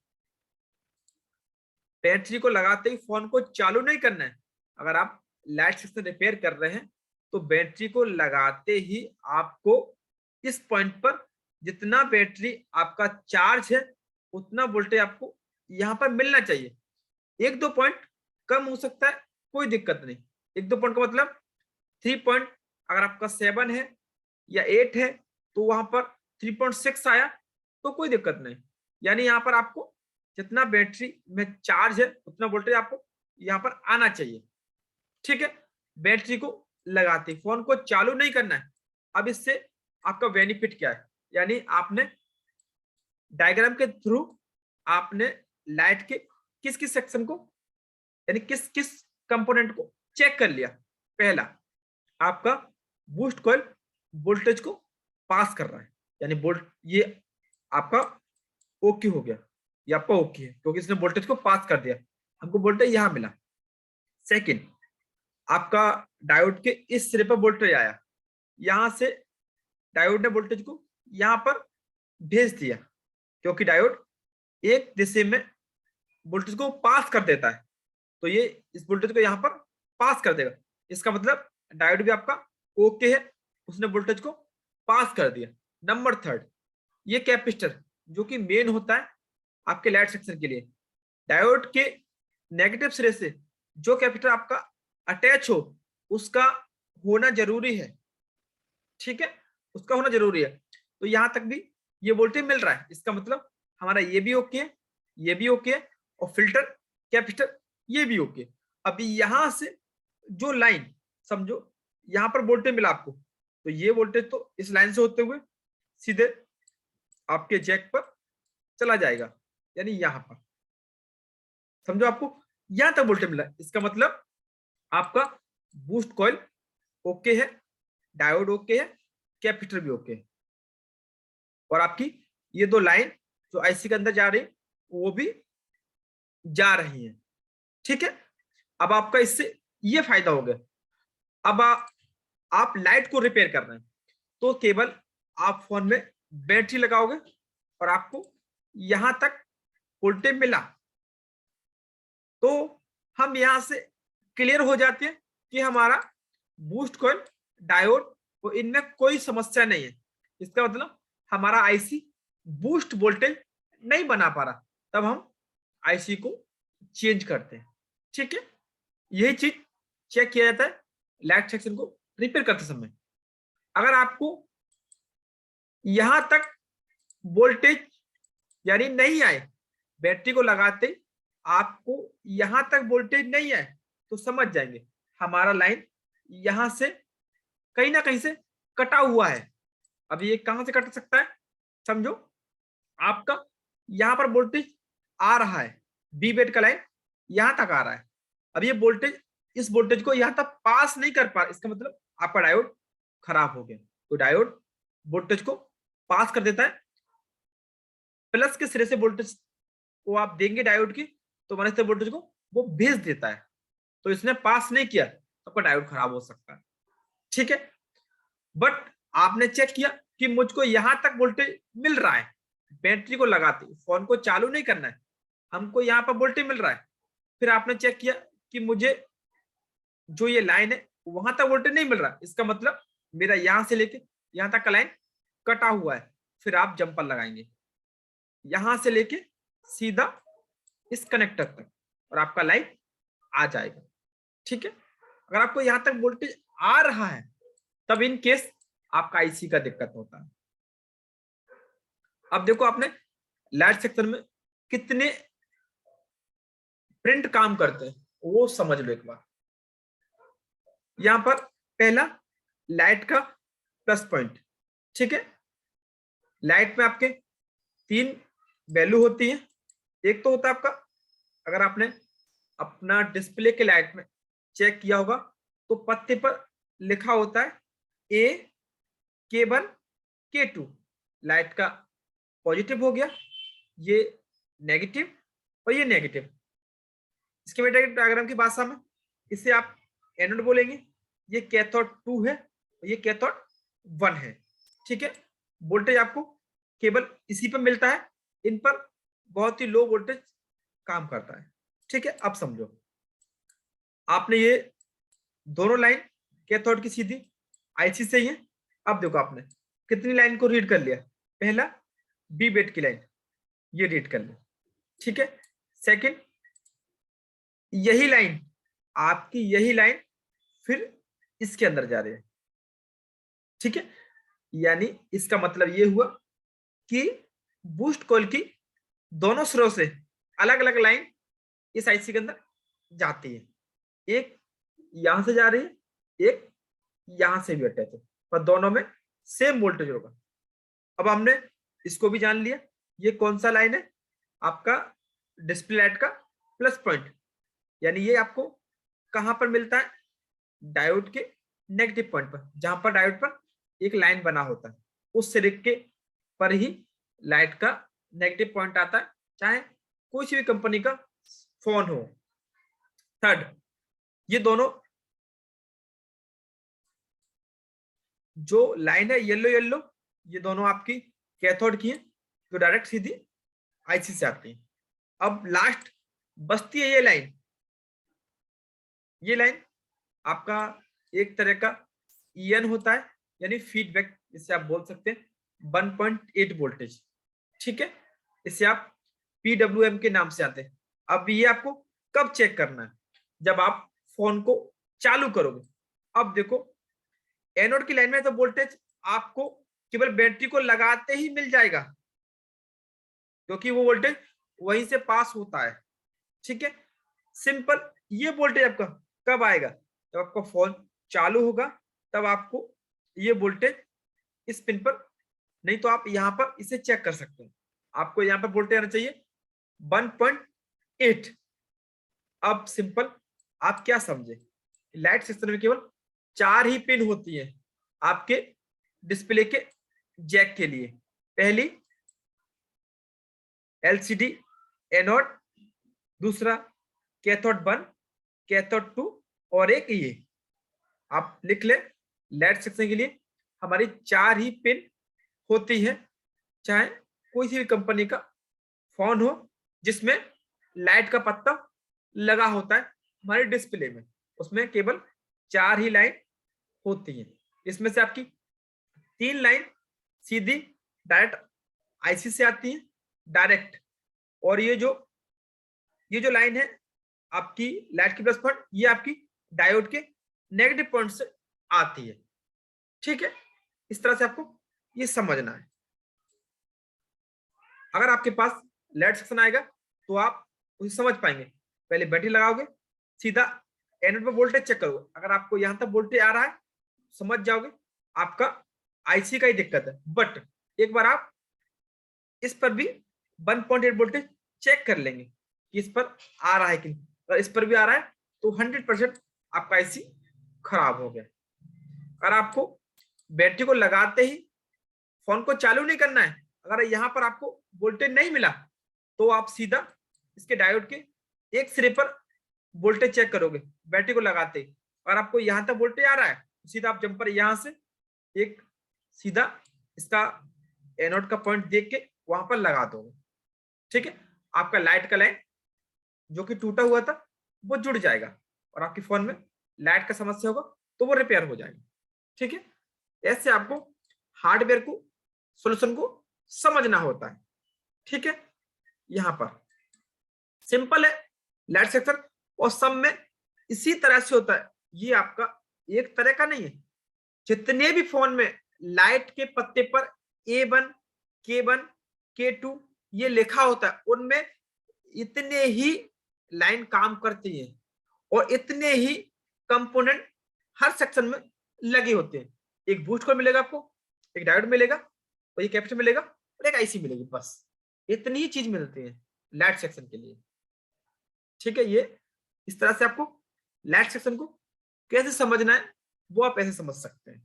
S1: बैटरी को लगाते ही फोन को चालू नहीं करना है। अगर आप लाइट सिस्टम रिपेयर कर रहे हैं तो बैटरी को लगाते ही आपको इस पॉइंट पर जितना बैटरी आपका चार्ज है उतना वोल्टेज आपको यहां पर मिलना चाहिए। एक दो पॉइंट कम हो सकता है, कोई दिक्कत नहीं। एक दो पॉइंट का मतलब 3 पॉइंट, अगर आपका 7 है या 8 है तो वहां पर 3.6 आया तो कोई दिक्कत नहीं। यानी यहाँ पर आपको जितना बैटरी में चार्ज है उतना वोल्टेज आपको यहाँ पर आना चाहिए। ठीक है, बैटरी को लगाते फोन को चालू नहीं करना है। अब इससे आपका बेनिफिट क्या है, यानी आपने डायग्राम के थ्रू आपने लाइट के किस किस सेक्शन को, यानी किस किस कंपोनेंट को चेक कर लिया। पहला, आपका बूस्ट कॉइल वोल्टेज को पास कर रहा है, यानी वोल्ट ये आपका ओके हो गया। ये आपका ओके है क्योंकि इसने वोल्टेज को पास कर दिया, हमको वोल्टेज यहां मिला। सेकंड, आपका डायोड के इस सिरे पर वोल्टेज आया, यहां से डायोड ने वोल्टेज को यहां पर भेज दिया, क्योंकि डायोड एक दिशा में वोल्टेज को पास कर देता है, तो ये इस वोल्टेज को यहां पर पास कर देगा। इसका मतलब डायोड भी आपका ओके है, उसने वोल्टेज को पास कर दिया। नंबर थर्ड, ये कैपेसिटर जो कि मेन होता है आपके लाइट सेक्शन के लिए, डायोड के नेगेटिव सिरे से जो कैपेसिटर आपका अटैच हो उसका होना जरूरी है, ठीक है, उसका होना जरूरी है। तो यहां तक भी ये वोल्टेज मिल रहा है, इसका मतलब हमारा ये भी ओके है, ये भी ओके है, और फिल्टर कैपेसिटर ये भी ओके। अभी यहां से जो लाइन समझो यहां पर वोल्टेज मिला आपको, तो ये वोल्टेज तो इस लाइन से होते हुए सीधे आपके जैक पर चला जाएगा, यानी यहां पर समझो आपको यहां तक वोल्टेज मिला, इसका मतलब आपका बूस्ट कॉइल ओके है, डायोड ओके है, कैपेसिटर भी ओके है, और आपकी ये दो लाइन जो आईसी के अंदर जा रही वो भी जा रही है, ठीक है। अब आपका इससे ये फायदा हो गया। अब आप लाइट को रिपेयर कर रहे हैं तो केवल आप फोन में बैटरी लगाओगे और आपको यहां तक वोल्टेज मिला, तो हम यहां से क्लियर हो जाते हैं कि हमारा बूस्ट कॉइल, डायोड और इनमें कोई समस्या नहीं है। इसका मतलब हमारा आईसी बूस्ट वोल्टेज नहीं बना पा रहा, तब हम आईसी को चेंज करते हैं, ठीक है। यही चीज चेक किया जाता है लाइट सेक्शन को रिपेयर करते समय। अगर आपको यहां तक वोल्टेज यानी नहीं आए, बैटरी को लगाते ही आपको यहां तक वोल्टेज नहीं आए, तो समझ जाएंगे हमारा लाइन यहां से कहीं ना कहीं से कटा हुआ है। अब ये कहां से कट सकता है, समझो आपका यहां पर वोल्टेज आ रहा है, बी बेड का लाइन यहां तक आ रहा है, अब ये वोल्टेज इस वोल्टेज को यहां तक पास नहीं कर पा, इसका मतलब आपका डायोड खराब हो गया। तो डायोड वोल्टेज को पास कर देता है, प्लस के सिरे से वोल्टेज को आप देंगे डायोड की, तो माइनस से वोल्टेज को वो भेज देता है, तो इसने पास नहीं किया तो आपका डायोड खराब हो सकता है, ठीक है। बट आपने चेक किया कि मुझको यहां तक वोल्टेज मिल रहा है, बैटरी को लगाते फोन को चालू नहीं करना है, हमको यहाँ पर वोल्टेज मिल रहा है। फिर आपने चेक किया कि मुझे जो ये लाइन है वहां तक वोल्टेज नहीं मिल रहा, इसका मतलब मेरा यहां से लेके यहां तक का लाइन कटा हुआ है। फिर आप जंपर लगाएंगे यहां से लेके सीधा इस कनेक्टर तक और आपका लाइन आ जाएगा, ठीक है। अगर आपको यहां तक वोल्टेज आ रहा है तब इन केस आपका आईसी का दिक्कत होता है। अब देखो आपने लाइट सेक्शन में कितने प्रिंट काम करते हैं वो समझ लो एक बार। यहां पर पहला लाइट का प्लस पॉइंट, ठीक है। लाइट में आपके तीन वैल्यू होती है, एक तो होता है आपका, अगर आपने अपना डिस्प्ले के लाइट में चेक किया होगा तो पत्ते पर लिखा होता है ए K1 K2, लाइट का पॉजिटिव हो गया, ये नेगेटिव और ये नेगेटिव। स्कीमेटिक डायग्राम की भाषा में इसे आप एनोड बोलेंगे, ये कैथोड 2 है और ये कैथोड 1 है, ठीक है। वोल्टेज आपको केवल इसी पर मिलता है, इन पर बहुत ही लो वोल्टेज काम करता है, ठीक है। अब समझो आपने ये दोनों लाइन कैथोड की सीधी आईसी से ही है। अब देखो आपने कितनी लाइन को रीड कर लिया, पहला बी बेड की लाइन ये रीड कर लिया, ठीक है। सेकंड यही लाइन आपकी, यही लाइन फिर इसके अंदर जा रही है, ठीक है। यानी इसका मतलब ये हुआ कि बूस्ट कॉइल की दोनों सिरों से अलग अलग लाइन इस आईसी के अंदर जाती है, एक यहां से जा रही है, एक यहां से भी अटैच है, पर दोनों में सेम वोल्टेज होगा। अब हमने इसको भी जान लिया, ये कौन सा लाइन है आपका डिस्प्ले लाइट का प्लस पॉइंट, यानी ये आपको कहां पर मिलता है, डायोड के नेगेटिव पॉइंट पर, जहां पर डायोड पर एक लाइन बना होता है उस सिरे के पर ही लाइट का नेगेटिव पॉइंट आता है, चाहे कोई सी भी कंपनी का फोन हो। थर्ड, ये दोनों जो लाइन है येलो येलो, ये दोनों आपकी कैथोड की है, जो डायरेक्ट सीधी आईसी से आती है। अब लास्ट बचती है ये लाइन आपका एक तरह का ईएन होता है, यानी फीडबैक, जिससे आप बोल सकते हैं 1.8 वोल्टेज। ठीक है, इसे आप पीडब्ल्यूएम के नाम से आते हैं। अब ये आपको कब चेक करना है? जब आप फोन को चालू करोगे। अब देखो, एनोड की लाइन में तो वोल्टेज आपको केवल बैटरी को लगाते ही मिल जाएगा, क्योंकि वो वोल्टेज वहीं से पास होता है। ठीक है, सिंपल। ये वोल्टेज आपका कब आएगा? जब आपका फोन चालू होगा, तब आपको ये वोल्टेज इस पिन पर, नहीं तो आप यहां पर इसे चेक कर सकते हैं। आपको यहां पर वोल्टेज आना चाहिए 1.8। अब सिंपल, आप क्या समझे? लाइट सेक्शन में केवल 4 ही पिन होती है आपके डिस्प्ले के जैक के लिए। पहली एलसीडी एनोड, दूसरा कैथोड 1, कैथोड 2, और एक ये आप लिख ले। लाइट सेक्शन के लिए हमारी 4 ही पिन होती है, चाहे कोई सी भी कंपनी का फोन हो जिसमें लाइट का पत्ता लगा होता है हमारे डिस्प्ले में, उसमें केवल 4 ही लाइन होती है। इसमें से आपकी 3 लाइन सीधी डायरेक्ट आईसी से आती है, डायरेक्ट। और ये जो लाइन है आपकी लाइट की प्लस पॉइंट, ये आपकी डायोड के नेगेटिव पॉइंट से आती है। ठीक है, इस तरह से आपको ये समझना है। अगर आपके पास लाइट सेक्शन आएगा तो आप उसे समझ पाएंगे। पहले बैटरी लगाओगे, सीधा एनोड पे वोल्टेज चेक करोगे। अगर आपको यहां तक वोल्टेज आ रहा है, समझ जाओगे आपका आईसी का ही दिक्कत है। बट एक बार आप इस पर भी 1.8 वोल्टेज चेक कर लेंगे कि इस पर आ रहा है कि नहीं। अगर इस पर भी आ रहा है तो 100% आपका आईसी खराब हो गया। अगर आपको बैटरी को लगाते ही फोन को चालू नहीं करना है, अगर यहां पर आपको वोल्टेज नहीं मिला, तो आप सीधा इसके डायोड के एक सिरे पर वोल्टेज चेक करोगे बैटरी को लगाते ही। अगर आपको यहां तक वोल्टेज आ रहा है, तो सीधा आप जंपर यहां से एक सीधा इसका एनोड का पॉइंट देख के वहां पर लगा दोगे। ठीक है, आपका लाइट का लाइन जो कि टूटा हुआ था वो जुड़ जाएगा, और आपके फोन में लाइट का समस्या होगा तो वो रिपेयर हो जाएगा। ठीक है, ऐसे आपको हार्डवेयर को सॉल्यूशन को समझना होता है। ठीक है, यहां पर सिंपल है लाइट सेक्शन, और सब में इसी तरह से होता है। ये आपका एक तरह का नहीं है। जितने भी फोन में लाइट के पत्ते पर A1, K1, K2 ये लिखा होता है, उनमें इतने ही लाइन काम करती है, और इतने ही कंपोनेंट हर सेक्शन में लगे होते हैं। एक बूस्ट कॉइल मिलेगा आपको, एक डायोड मिलेगा, और ये कैपेसिटर मिलेगा, और एक आईसी मिलेगी। बस इतनी ही चीज मिलती है लाइट सेक्शन के लिए। ठीक है, ये इस तरह से आपको लाइट सेक्शन को कैसे समझना है वो आप ऐसे समझ सकते हैं।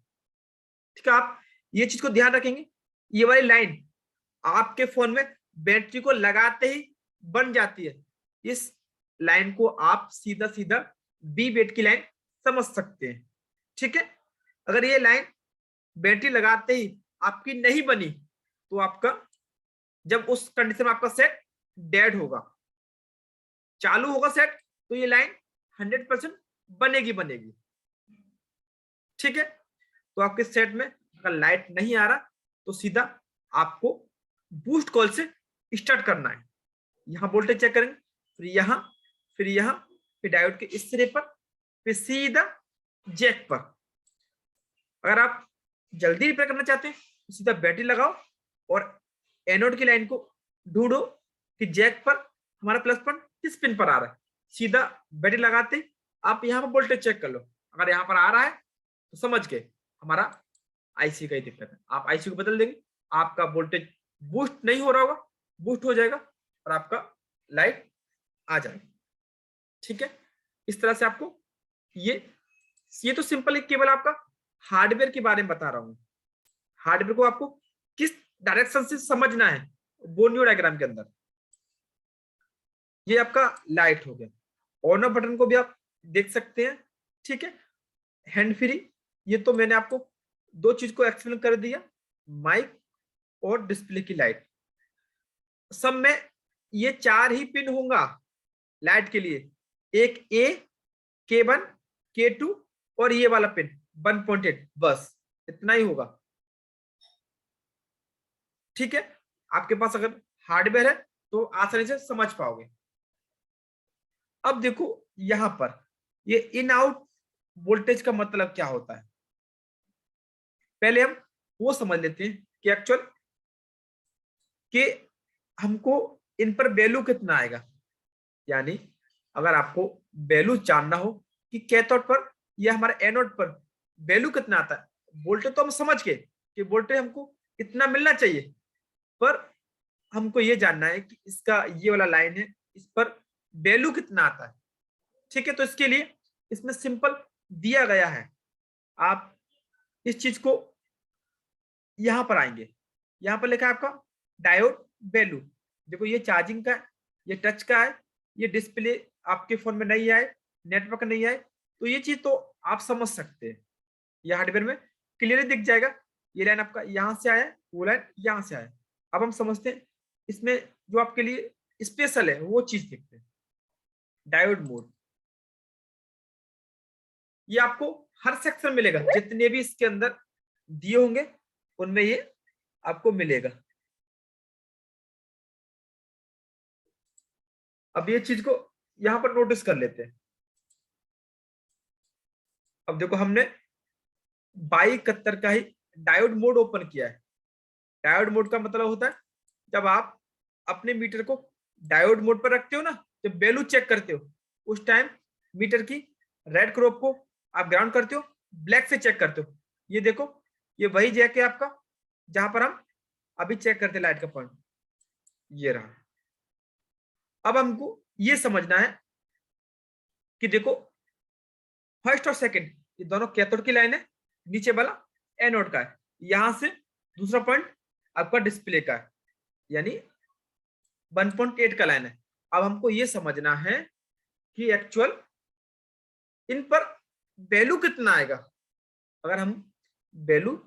S1: ठीक है, आप ये चीज को ध्यान रखेंगे। ये वाली लाइन आपके फोन में बैटरी को लगाते ही बन जाती है। इस लाइन को आप सीधा सीधा बी बेट की लाइन समझ सकते हैं। ठीक है, अगर ये लाइन बैटरी लगाते ही आपकी नहीं बनी, तो आपका जब उस कंडीशन में आपका सेट डेड होगा। चालू होगा सेट तो ये लाइन 100% बनेगी। ठीक है, तो आपके सेट में अगर लाइट नहीं आ रहा, तो सीधा आपको बूस्ट कॉइल से स्टार्ट करना है। यहां वोल्टेज चेक करेंगे, फिर यहां, फिर डायोड के इस सिरे पर, फिर सीधा जैक पर। अगर आप जल्दी रिपेयर करना चाहते हैं तो सीधा बैटरी लगाओ और एनोड की लाइन को ढूंढो कि जैक पर हमारा प्लस पॉइंट किस पिन पर आ रहा है। सीधा बैटरी लगाते आप यहां पर वोल्टेज चेक कर लो। अगर यहां पर आ रहा है तो समझ के हमारा आईसी का ही दिक्कत है। आप आईसी को बदल देंगे, आपका वोल्टेज बूस्ट नहीं हो रहा होगा, बूस्ट हो जाएगा, और आपका लाइट आ जाएगा। ठीक है, इस तरह से आपको ये तो सिंपल है, केवल आपका हार्डवेयर के बारे में बता रहा हूं। हार्डवेयर को आपको किस डायरेक्शन से समझना है बोर्नियो डायग्राम के अंदर। ये आपका लाइट हो गया। ऑन ऑफ बटन को भी आप देख सकते हैं, ठीक है। हैंड फ्री, ये तो मैंने आपको दो चीज को एक्सप्लेन कर दिया, माइक और डिस्प्ले की लाइट। सब में ये चार ही पिन होगा लाइट के लिए, एक ए, K1, K2 और ये वाला पिन 1.8, बस इतना ही होगा, ठीक है। आपके पास अगर हार्डवेयर है तो आसानी से समझ पाओगे। अब देखो यहां पर ये इन आउट वोल्टेज का मतलब क्या होता है, पहले हम वो समझ लेते हैं कि एक्चुअल कि हमको इन पर वैल्यू कितना आएगा। यानी अगर आपको वैल्यू जानना हो कि कैथोड पर या हमारे एनोड पर वैल्यू कितना आता है, वोल्टेज तो हम समझ गए कि वोल्टेज हमको इतना मिलना चाहिए, पर हमको ये जानना है कि इसका ये वाला लाइन है, इस पर वैल्यू कितना आता है, ठीक है। तो इसके लिए इसमें सिंपल दिया गया है, आप इस चीज को यहां पर आएंगे, यहां पर लिखा है आपका डायोड वैल्यू। देखो ये चार्जिंग का है, ये टच का है, ये डिस्प्ले आपके फोन में नहीं आए, नेटवर्क नहीं आए, तो ये चीज तो आप समझ सकते हैं, ये हार्डवेयर में क्लियरली दिख जाएगा। ये लाइन आपका यहां से आया है, वो लाइन यहां से आया। अब हम समझते हैं इसमें जो आपके लिए स्पेशल है वो चीज देखते हैं, डायोड मोड। ये आपको हर सेक्शन मिलेगा, जितने भी इसके अंदर दिए होंगे उनमें ये आपको मिलेगा। अब ये चीज को यहां पर नोटिस कर लेते हैं। अब देखो हमने 2271 का ही डायोड मोड ओपन किया है। डायोड मोड का मतलब होता है जब आप अपने मीटर को डायोड मोड पर रखते हो ना, जब वैल्यू चेक करते हो उस टाइम मीटर की रेड क्रोप को आप ग्राउंड करते हो, ब्लैक से चेक करते हो। ये देखो ये वही जैक है आपका जहां पर हम अभी चेक करते लाइट का पॉइंट, ये रहा। अब हमको ये समझना है कि देखो फर्स्ट और सेकंड ये दोनों कैथोड की लाइन है, नीचे वाला एनोड का है, यहां से दूसरा पॉइंट आपका डिस्प्ले का है, यानी 1.8 का लाइन है। अब हमको ये समझना है कि एक्चुअल इन पर वैल्यू कितना आएगा। अगर हम वैल्यू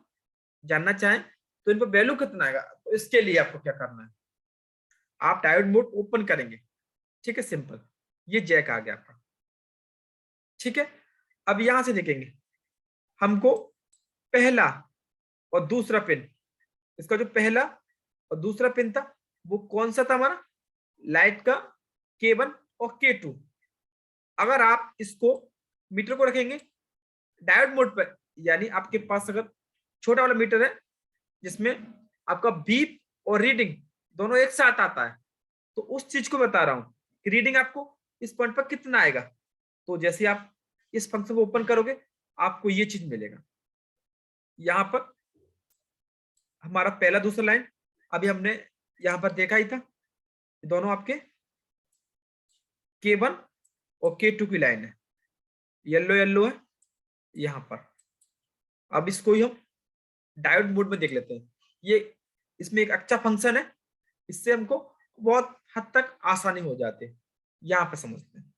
S1: जानना चाहें तो इन पर वैल्यू कितना आएगा, तो इसके लिए आपको क्या करना है, आप डायोड मोड ओपन करेंगे, ठीक है, सिंपल। ये जैक आ गया आपका, ठीक है। अब यहां से देखेंगे हमको पहला और दूसरा पिन, इसका जो पहला और दूसरा पिन था वो कौन सा था हमारा, लाइट का K1 और K2। अगर आप इसको मीटर को रखेंगे डायोड मोड पर, यानी आपके पास अगर छोटा वाला मीटर है जिसमें आपका बीप और रीडिंग दोनों एक साथ आता है, तो उस चीज को बता रहा हूं कि रीडिंग आपको इस पॉइंट पर कितना आएगा। तो जैसे आप इस फंक्शन को ओपन करोगे आपको ये चीज मिलेगा। यहां पर हमारा पहला दूसरा लाइन अभी हमने यहां पर देखा ही था, दोनों आपके K1 और K2 की लाइन है, येलो येलो है यहां पर। अब इसको ही हम डायोड मोड में देख लेते हैं। ये इसमें एक अच्छा फंक्शन है, इससे हमको बहुत हद तक आसानी हो जाती है, यहां पर समझते हैं।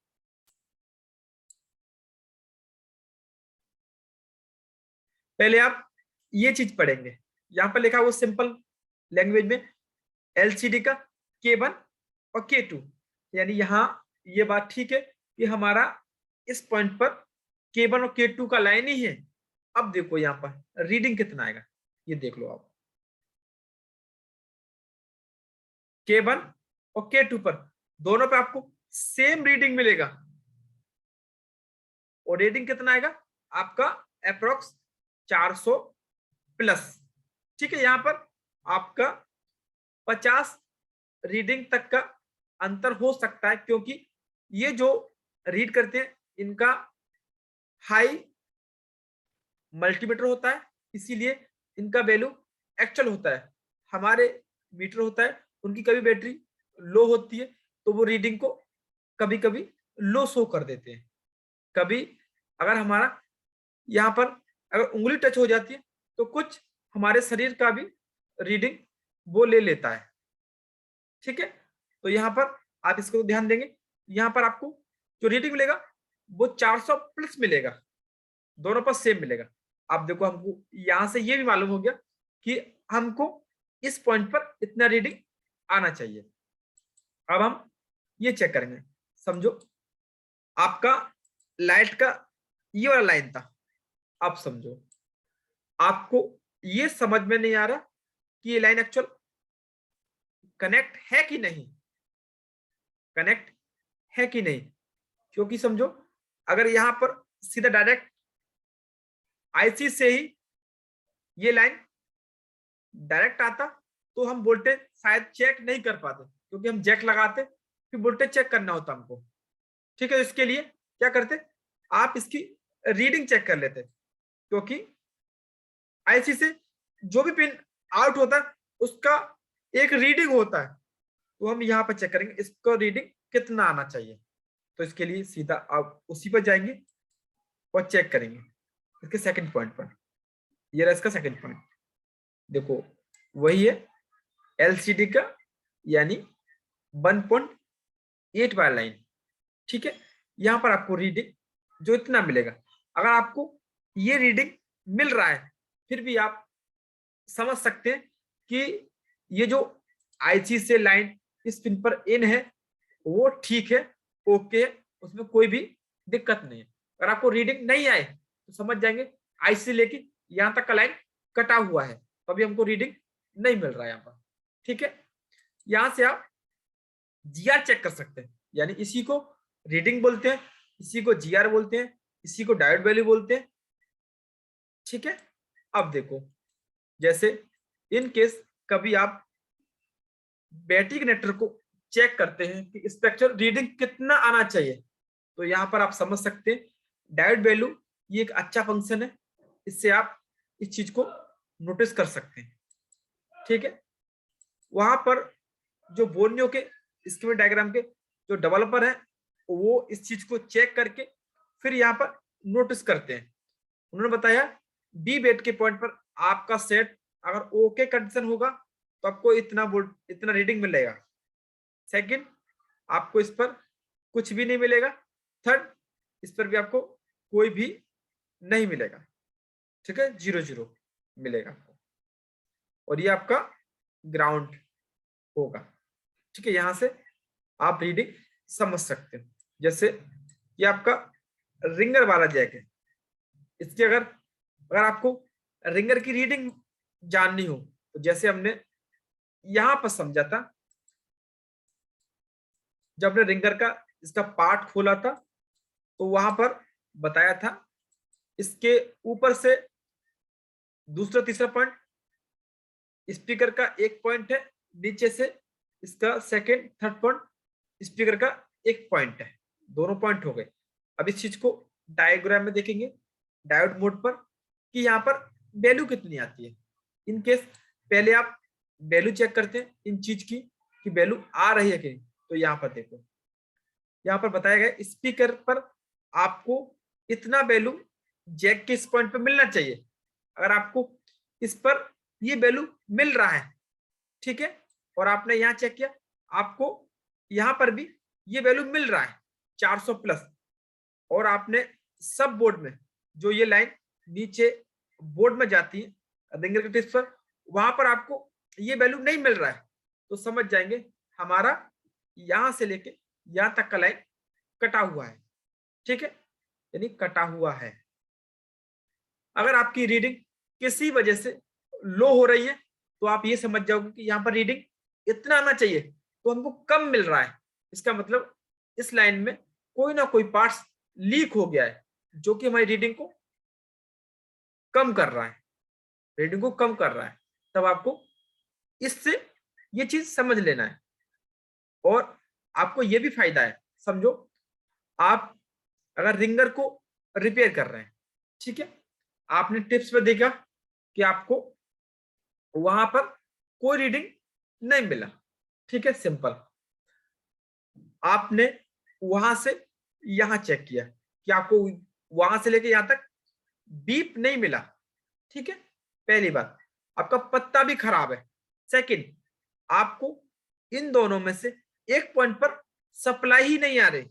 S1: पहले आप ये चीज पढ़ेंगे, यहां पर लिखा है वो सिंपल लैंग्वेज में एलसीडी का K1 और K2, यानी यहां ये बात ठीक है कि हमारा इस पॉइंट पर K1 और K2 का लाइन ही है। अब देखो यहां पर रीडिंग कितना आएगा, ये देख लो आप, K1 और K2 पर दोनों पे आपको सेम रीडिंग मिलेगा, और रीडिंग कितना आएगा आपका अप्रोक्स 400 प्लस, ठीक है। यहां पर आपका 50 रीडिंग तक का अंतर हो सकता है, क्योंकि ये जो रीड करते हैं इनका हाई मल्टीमीटर होता है, इसीलिए इनका वैल्यू एक्चुअल होता है। हमारे मीटर होता है उनकी कभी बैटरी लो होती है तो वो रीडिंग को कभी कभी लो शो कर देते हैं। कभी अगर हमारा यहाँ पर अगर उंगली टच हो जाती है तो कुछ हमारे शरीर का भी रीडिंग वो ले लेता है, ठीक है। तो यहाँ पर आप इसको ध्यान देंगे, यहाँ पर आपको जो रीडिंग मिलेगा वो 400 प्लस मिलेगा, दोनों पर सेम मिलेगा। आप देखो, हमको यहां से ये भी मालूम हो गया कि हमको इस पॉइंट पर इतना रीडिंग आना चाहिए। अब हम ये चेक करेंगे। समझो, आपका लाइट का ये वाला लाइन था। अब समझो, आपको ये समझ में नहीं आ रहा कि ये लाइन एक्चुअल कनेक्ट है कि नहीं, कनेक्ट है कि नहीं। क्योंकि समझो, अगर यहां पर सीधा डायरेक्ट आईसी से ही ये लाइन डायरेक्ट आता तो हम वोल्टेज शायद चेक नहीं कर पाते, क्योंकि हम जैक लगाते फिर वोल्टेज चेक करना होता हमको। ठीक है, इसके लिए क्या करते, आप इसकी रीडिंग चेक कर लेते, क्योंकि आईसी से जो भी पिन आउट होता है उसका एक रीडिंग होता है, तो हम यहाँ पर चेक करेंगे इसको रीडिंग कितना आना चाहिए। तो इसके लिए सीधा आप उसी पर जाएंगे और चेक करेंगे इसके सेकंड पॉइंट पर। ये रहा इसका सेकंड पॉइंट, देखो वही है एलसीडी का, यानी 1.8 वाला लाइन। ठीक है, यहां पर आपको रीडिंग जो इतना मिलेगा, अगर आपको ये रीडिंग मिल रहा है फिर भी आप समझ सकते हैं कि ये जो आईसी से लाइन इस पिन पर इन है वो ठीक है, ओके है, उसमें कोई भी दिक्कत नहीं है। अगर आपको रीडिंग नहीं आए तो समझ जाएंगे आईसी लेके यहां तक का लाइन कटा हुआ है, तो अभी हमको रीडिंग नहीं मिल रहा है यहाँ पर। ठीक है, यहां से आप जीआर चेक कर सकते हैं, यानी इसी को रीडिंग बोलते हैं, इसी को जीआर बोलते हैं, इसी को डायोड वैल्यू बोलते हैं। ठीक है, अब देखो, जैसे इन केस कभी आप बैटरी कनेक्टर को चेक करते हैं कि स्पेक्ट्रल रीडिंग कितना आना चाहिए, तो यहां पर आप समझ सकते हैं डायोड वैल्यू ये एक अच्छा फंक्शन है, इससे आप इस चीज को नोटिस कर सकते हैं। ठीक है, वहां पर जो बोर्नियो के स्कीमेटिक डायग्राम के जो डेवलपर है वो इस चीज को चेक करके फिर यहाँ पर नोटिस करते हैं। उन्होंने बताया बी बेट के पॉइंट पर आपका सेट अगर ओके कंडीशन होगा तो आपको इतना रीडिंग मिलेगा। सेकंड, आपको इस पर कुछ भी नहीं मिलेगा। थर्ड, इस पर भी आपको कोई भी नहीं मिलेगा। ठीक है, 0 0 मिलेगा आपको, और ये आपका ग्राउंड होगा। ठीक है, यहां से आप रीडिंग समझ सकते हैं। जैसे ये आपका रिंगर वाला जैक है, इसकी अगर अगर आपको रिंगर की रीडिंग जाननी हो तो जैसे हमने यहां पर समझा था, जब हमने रिंगर का इसका पार्ट खोला था तो वहां पर बताया था इसके ऊपर से दूसरा तीसरा पॉइंट स्पीकर का एक पॉइंट है, नीचे से इसका सेकंड थर्ड पॉइंट स्पीकर का एक पॉइंट है, दोनों पॉइंट हो गए। अब इस चीज को डायग्राम में देखेंगे डायोड मोड पर कि यहाँ पर वैल्यू कितनी आती है। इन केस पहले आप वैल्यू चेक करते हैं इन चीज की कि वैल्यू आ रही है कि नहीं, तो यहाँ पर देखो, यहाँ पर बताया गया स्पीकर पर आपको इतना वैल्यू जैक के इस पॉइंट पर मिलना चाहिए। अगर आपको इस पर ये वैल्यू मिल रहा है, ठीक है, और आपने यहाँ चेक किया आपको यहाँ पर भी ये वैल्यू मिल रहा है 400 प्लस, और आपने सब बोर्ड में जो ये लाइन नीचे बोर्ड में जाती है रिंगर के टिप्स पर, वहां पर आपको ये वैल्यू नहीं मिल रहा है, तो समझ जाएंगे हमारा यहां से लेके यहां तक का लाइन कटा हुआ है। ठीक है, यानी कटा हुआ है। अगर आपकी रीडिंग किसी वजह से लो हो रही है तो आप ये समझ जाओगे कि यहाँ पर रीडिंग इतना आना चाहिए तो हमको कम मिल रहा है, इसका मतलब इस लाइन में कोई ना कोई पार्ट्स लीक हो गया है जो कि हमारी रीडिंग को कम कर रहा है, रीडिंग को कम कर रहा है। तब आपको इससे ये चीज समझ लेना है, और आपको ये भी फायदा है। समझो, आप अगर रिंगर को रिपेयर कर रहे हैं, ठीक है, आपने टिप्स में देखा कि आपको वहां पर कोई रीडिंग नहीं मिला, ठीक है, सिंपल। आपने वहां से यहां चेक किया कि आपको वहां से लेके यहां तक बीप नहीं मिला, ठीक है, पहली बात आपका पत्ता भी खराब है। सेकंड, आपको इन दोनों में से एक पॉइंट पर सप्लाई ही नहीं आ रही,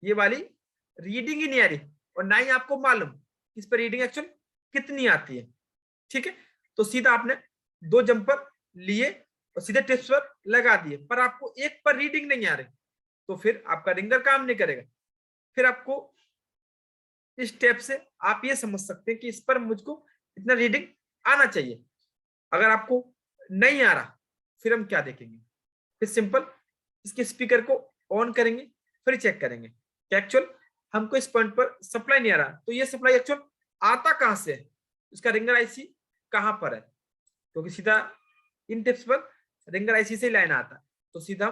S1: ये वाली रीडिंग ही नहीं आ रही, और ना ही आपको मालूम इस पर रीडिंग एक्चुअल कितनी आती है। ठीक है, तो सीधा आपने 2 जंपर लिए और सीधे टिप्स पर लगा दिए, पर आपको एक पर रीडिंग नहीं आ रही, तो फिर आपका रिंगर काम नहीं करेगा। फिर आपको इस स्टेप से आप ये समझ सकते हैं कि इस पर मुझको इतना रीडिंग आना चाहिए। अगर आपको नहीं आ रहा, फिर हम क्या देखेंगे, फिर सिंपल इसके स्पीकर को ऑन करेंगे, फिर चेक करेंगे कि एक्चुअल हमको इस पॉइंट पर सप्लाई नहीं आ रहा, तो ये सप्लाई एक्चुअल आता कहां से है, इसका रिंगर आईसी कहां पर है, क्योंकि सीधा इन टिप्स पर रिंगर आईसी से लाइन आता है, तो सीधा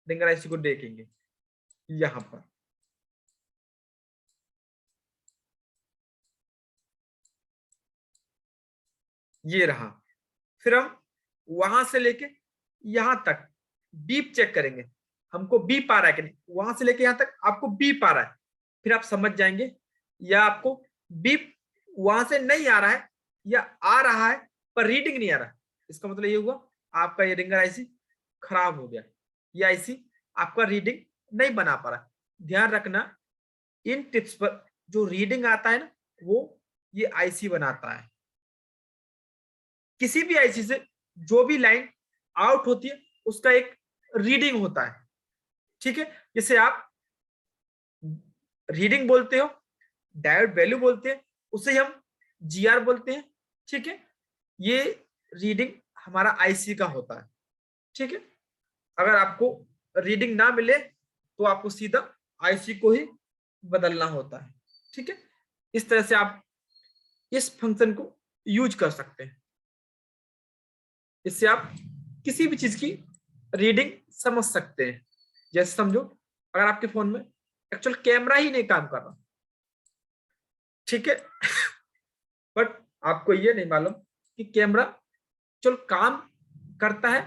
S1: रिंगर आईसी को देखेंगे यहां पर। ये रहा, फिर हम वहां से लेके यहां तक बीप चेक करेंगे, हमको बीप आ रहा है कि नहीं, वहां से लेके यहां तक आपको बीप आ रहा है, फिर आप समझ जाएंगे, या आपको बीप वहां से नहीं आ रहा है या आ रहा है पर रीडिंग नहीं आ रहा, इसका मतलब ये हुआ आपका ये रिंगर आईसी खराब हो गया, ये आईसी आपका रीडिंग नहीं बना पा रहा। ध्यान रखना, इन टिप्स पर जो रीडिंग आता है ना, वो ये आईसी बनाता है। किसी भी आईसी से जो भी लाइन आउट होती है उसका एक रीडिंग होता है। ठीक है, जैसे आप रीडिंग बोलते हो, डायोड वैल्यू बोलते हैं, उसे हम जीआर बोलते हैं। ठीक है, ये रीडिंग हमारा आईसी का होता है। ठीक है, अगर आपको रीडिंग ना मिले तो आपको सीधा आईसी को ही बदलना होता है। ठीक है, इस तरह से आप इस फंक्शन को यूज कर सकते हैं, इससे आप किसी भी चीज की रीडिंग समझ सकते हैं। जैसे समझो, अगर आपके फोन में एक्चुअल कैमरा ही नहीं काम कर रहा, ठीक है, बट आपको ये नहीं मालूम कि कैमरा चल काम करता है,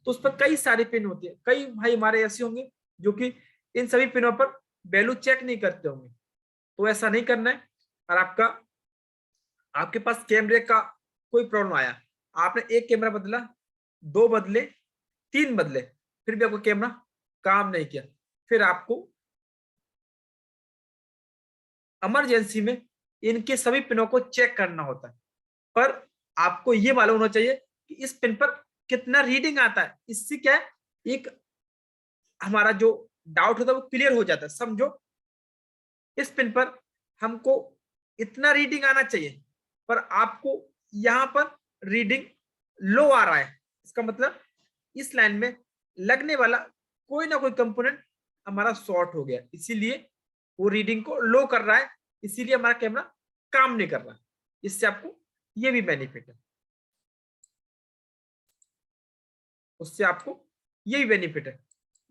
S1: तो उस पर कई सारी पिन होती है। कई भाई हमारे ऐसे होंगे जो कि इन सभी पिनों पर वैल्यू चेक नहीं करते होंगे, तो ऐसा नहीं करना है। और आपके पास कैमरे का कोई प्रॉब्लम आया, आपने एक कैमरा बदला, 2 बदले, 3 बदले, फिर भी आपको कैमरा काम नहीं किया, फिर आपको इमरजेंसी में इनके सभी पिनों को चेक करना होता है। पर आपको ये मालूम होना चाहिए कि इस पिन पर कितना रीडिंग आता है, इससे क्या है, एक हमारा जो डाउट होता है वो क्लियर हो जाता है। समझो, इस पिन पर हमको इतना रीडिंग आना चाहिए, पर आपको यहां पर रीडिंग लो आ रहा है, इसका मतलब इस लाइन में लगने वाला कोई ना कोई कंपोनेंट हमारा शॉर्ट हो गया, इसीलिए वो रीडिंग को लो कर रहा है, इसीलिए हमारा कैमरा काम नहीं कर रहा। इससे आपको ये भी बेनिफिट है, उससे आपको ये भी बेनिफिट है।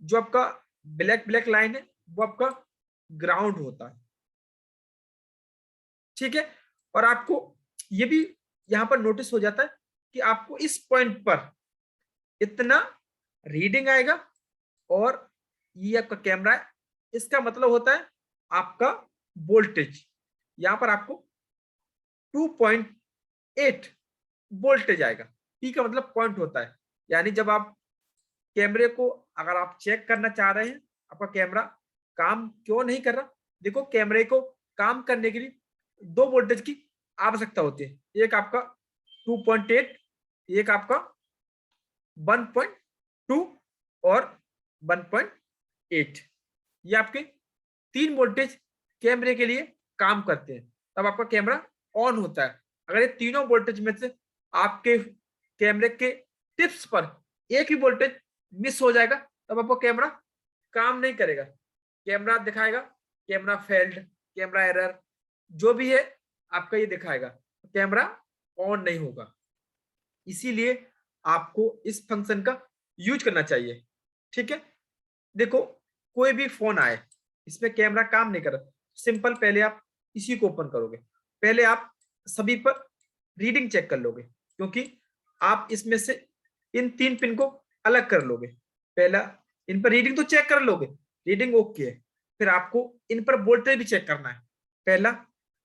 S1: जो आपका ब्लैक ब्लैक लाइन है वो आपका ग्राउंड होता है। ठीक है, और आपको ये भी यहां पर नोटिस हो जाता है कि आपको इस पॉइंट पर इतना रीडिंग आएगा, और ये आपका कैमरा है, इसका मतलब होता है आपका वोल्टेज, यहां पर आपको 2.8 वोल्टेज आएगा। पी का मतलब पॉइंट होता है, यानी जब आप कैमरे को अगर आप चेक करना चाह रहे हैं आपका कैमरा काम क्यों नहीं कर रहा, देखो कैमरे को काम करने के लिए 2 वोल्टेज की आवश्यकता होती है, एक आपका 2.8, एक आपका 1.2 और 1.8, ये आपके 3 वोल्टेज कैमरे के लिए काम करते हैं, तब आपका कैमरा ऑन होता है। अगर ये तीनों वोल्टेज में से आपके कैमरे के टिप्स पर एक ही वोल्टेज मिस हो जाएगा, तब आपका कैमरा काम नहीं करेगा, कैमरा दिखाएगा कैमरा फेल्ड, कैमरा एरर, जो भी है आपका ये दिखाएगा, कैमरा ऑन नहीं होगा। इसीलिए आपको इस फंक्शन का यूज करना चाहिए। ठीक है, देखो कोई भी फोन आए इसमें कैमरा काम नहीं कर रहा, सिंपल पहले आप इसी को ओपन करोगे, पहले आप सभी पर रीडिंग चेक कर लोगे, क्योंकि आप इसमें से इन 3 पिन को अलग कर लोगे। पहला इन पर रीडिंग तो चेक कर लोगे, रीडिंग ओके है, फिर आपको इन पर वोल्टेज भी चेक करना है। पहला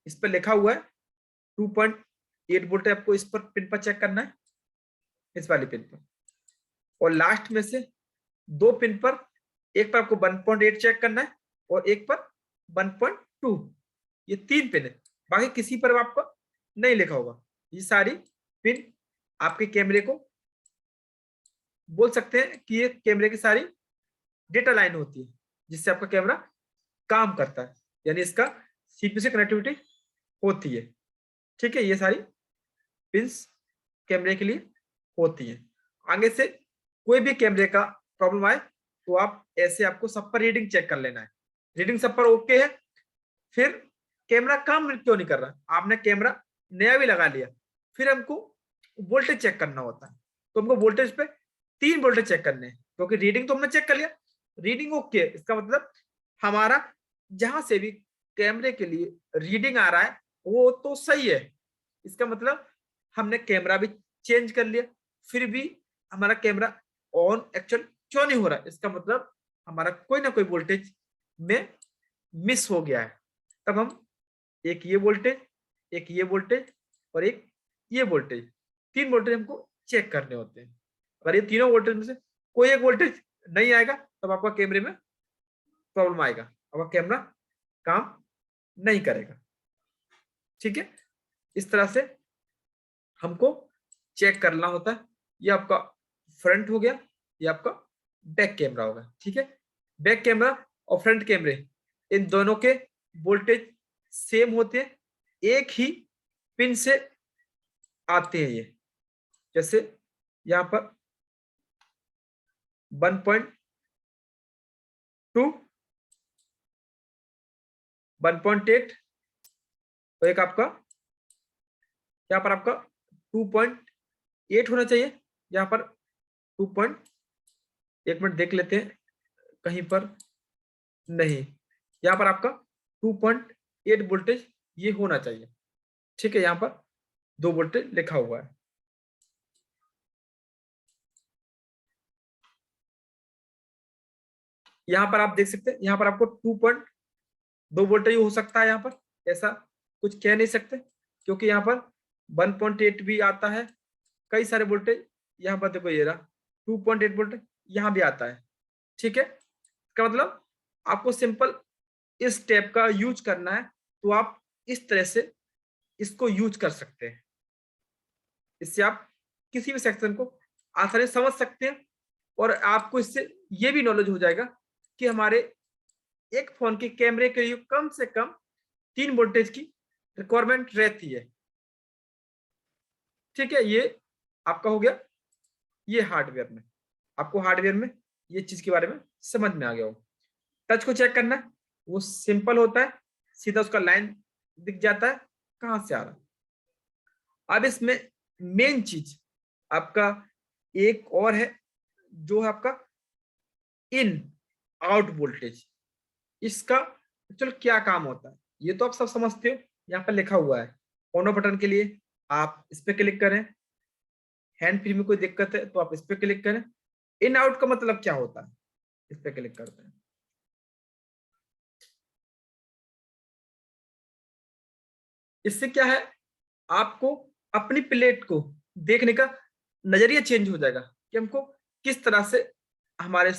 S1: इस पर लिखा हुआ है 2.8 वोल्टेज, आपको इस पर पिन पर चेक करना है, इस वाली पिन पर, और लास्ट में से 2 पिन पर एक पर आपको 1.8 चेक करना है और एक पर 1.2, ये 3 पिन है, बाकी किसी पर आपको नहीं लिखा होगा। ये सारी पिन आपके कैमरे को बोल सकते हैं कि ये कैमरे की सारी डेटा लाइन होती है जिससे आपका कैमरा काम करता है, यानी इसका सीपीयू से कनेक्टिविटी होती है। ठीक है, ये सारी पिंस कैमरे के लिए होती है। आगे से कोई भी कैमरे का प्रॉब्लम आए तो आप ऐसे आपको सब पर रीडिंग चेक कर लेना है। रीडिंग सब पर ओके है, फिर कैमरा काम क्यों नहीं कर रहा, आपने कैमरा नया भी लगा लिया, फिर हमको वोल्टेज चेक करना होता है। तो हमको वोल्टेज पे 3 वोल्टेज चेक करने हैं, क्योंकि रीडिंग तो हमने चेक कर लिया, रीडिंग ओके है, इसका मतलब हमारा जहां से भी कैमरे के लिए रीडिंग आ रहा है वो तो सही है। इसका मतलब हमने कैमरा भी चेंज कर लिया, फिर भी हमारा कैमरा ऑन एक्चुअल क्यों नहीं हो रहा, इसका मतलब हमारा कोई ना कोई वोल्टेज में मिस हो गया है। तब हम एक ये वोल्टेज, एक ये वोल्टेज और एक ये वोल्टेज, 3 वोल्टेज हमको चेक करने होते हैं। अगर ये तीनों वोल्टेज में से कोई एक वोल्टेज नहीं आएगा तब आपका कैमरे में प्रॉब्लम आएगा, आपका कैमरा काम नहीं करेगा। ठीक है, इस तरह से हमको चेक करना होता है। ये आपका फ्रंट हो गया, ये आपका बैक कैमरा होगा। ठीक है, बैक कैमरा और फ्रंट कैमरे इन दोनों के वोल्टेज सेम होते हैं, एक ही पिन से आते हैं। ये जैसे यहां पर 1.2, 1.8 और एक आपका यहाँ पर आपका 2.8 होना चाहिए, यहाँ पर 1 मिनट देख लेते हैं कहीं पर नहीं, यहाँ पर आपका 2.8 वोल्टेज ये होना चाहिए। ठीक है, यहाँ पर 2 वोल्टेज लिखा हुआ है। यहाँ पर आप देख सकते हैं, यहाँ पर आपको 2.2 वोल्टेज हो सकता है, यहाँ पर ऐसा कुछ कह नहीं सकते क्योंकि यहाँ पर 1.8 भी आता है, कई सारे वोल्टेज यहाँ पर देखो ये रहा 2.8 वोल्टेज यहाँ भी आता है। ठीक है, इसका मतलब आपको सिंपल इस स्टेप का यूज करना है, तो आप इस तरह से इसको यूज कर सकते हैं। इससे आप किसी भी सेक्शन को आसानी से समझ सकते हैं और आपको इससे ये भी नॉलेज हो जाएगा कि हमारे एक फोन के कैमरे के लिए कम से कम 3 वोल्टेज की रिक्वायरमेंट रहती है। ठीक है, ये आपका हो गया ये हार्डवेयर में, आपको हार्डवेयर में ये चीज के बारे में समझ में आ गया हो। टच को चेक करना है, वो सिंपल होता है, सीधा उसका लाइन दिख जाता है कहां से आ रहा है। अब इसमें मेन चीज आपका एक और है जो है आपका इन आउट वोल्टेज। इसका चलो क्या काम होता है ये तो आप सब समझते हो, यहाँ पर लिखा हुआ है ऑन ऑफ बटन के लिए आप इस पे क्लिक करें, हैंड फ्री में कोई दिक्कत है तो आप इस पे क्लिक करें। इन आउट का मतलब क्या होता है, इस पे क्लिक करते हैं। इससे क्या है, आपको अपनी प्लेट को देखने का नजरिया चेंज हो जाएगा कि हमको किस तरह से हमारे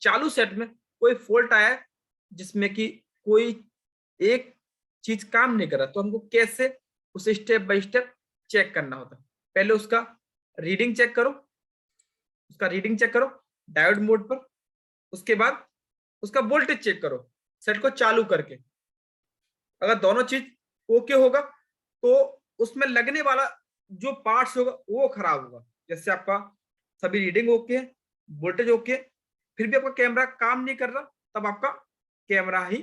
S1: चालू सेट में कोई फॉल्ट आया है जिसमें कि कोई एक चीज काम नहीं कर रहा, तो हमको कैसे उसे स्टेप बाय स्टेप चेक करना होता है। पहले उसका रीडिंग चेक करो, उसका रीडिंग चेक करो डायोड मोड पर, उसके बाद उसका वोल्टेज चेक करो सेट को चालू करके। अगर दोनों चीज ओके होगा तो उसमें लगने वाला जो पार्ट्स होगा वो खराब होगा। जैसे आपका सभी रीडिंग ओके है, वोल्टेज ओके, फिर भी आपका कैमरा काम नहीं कर रहा, तब आपका कैमरा ही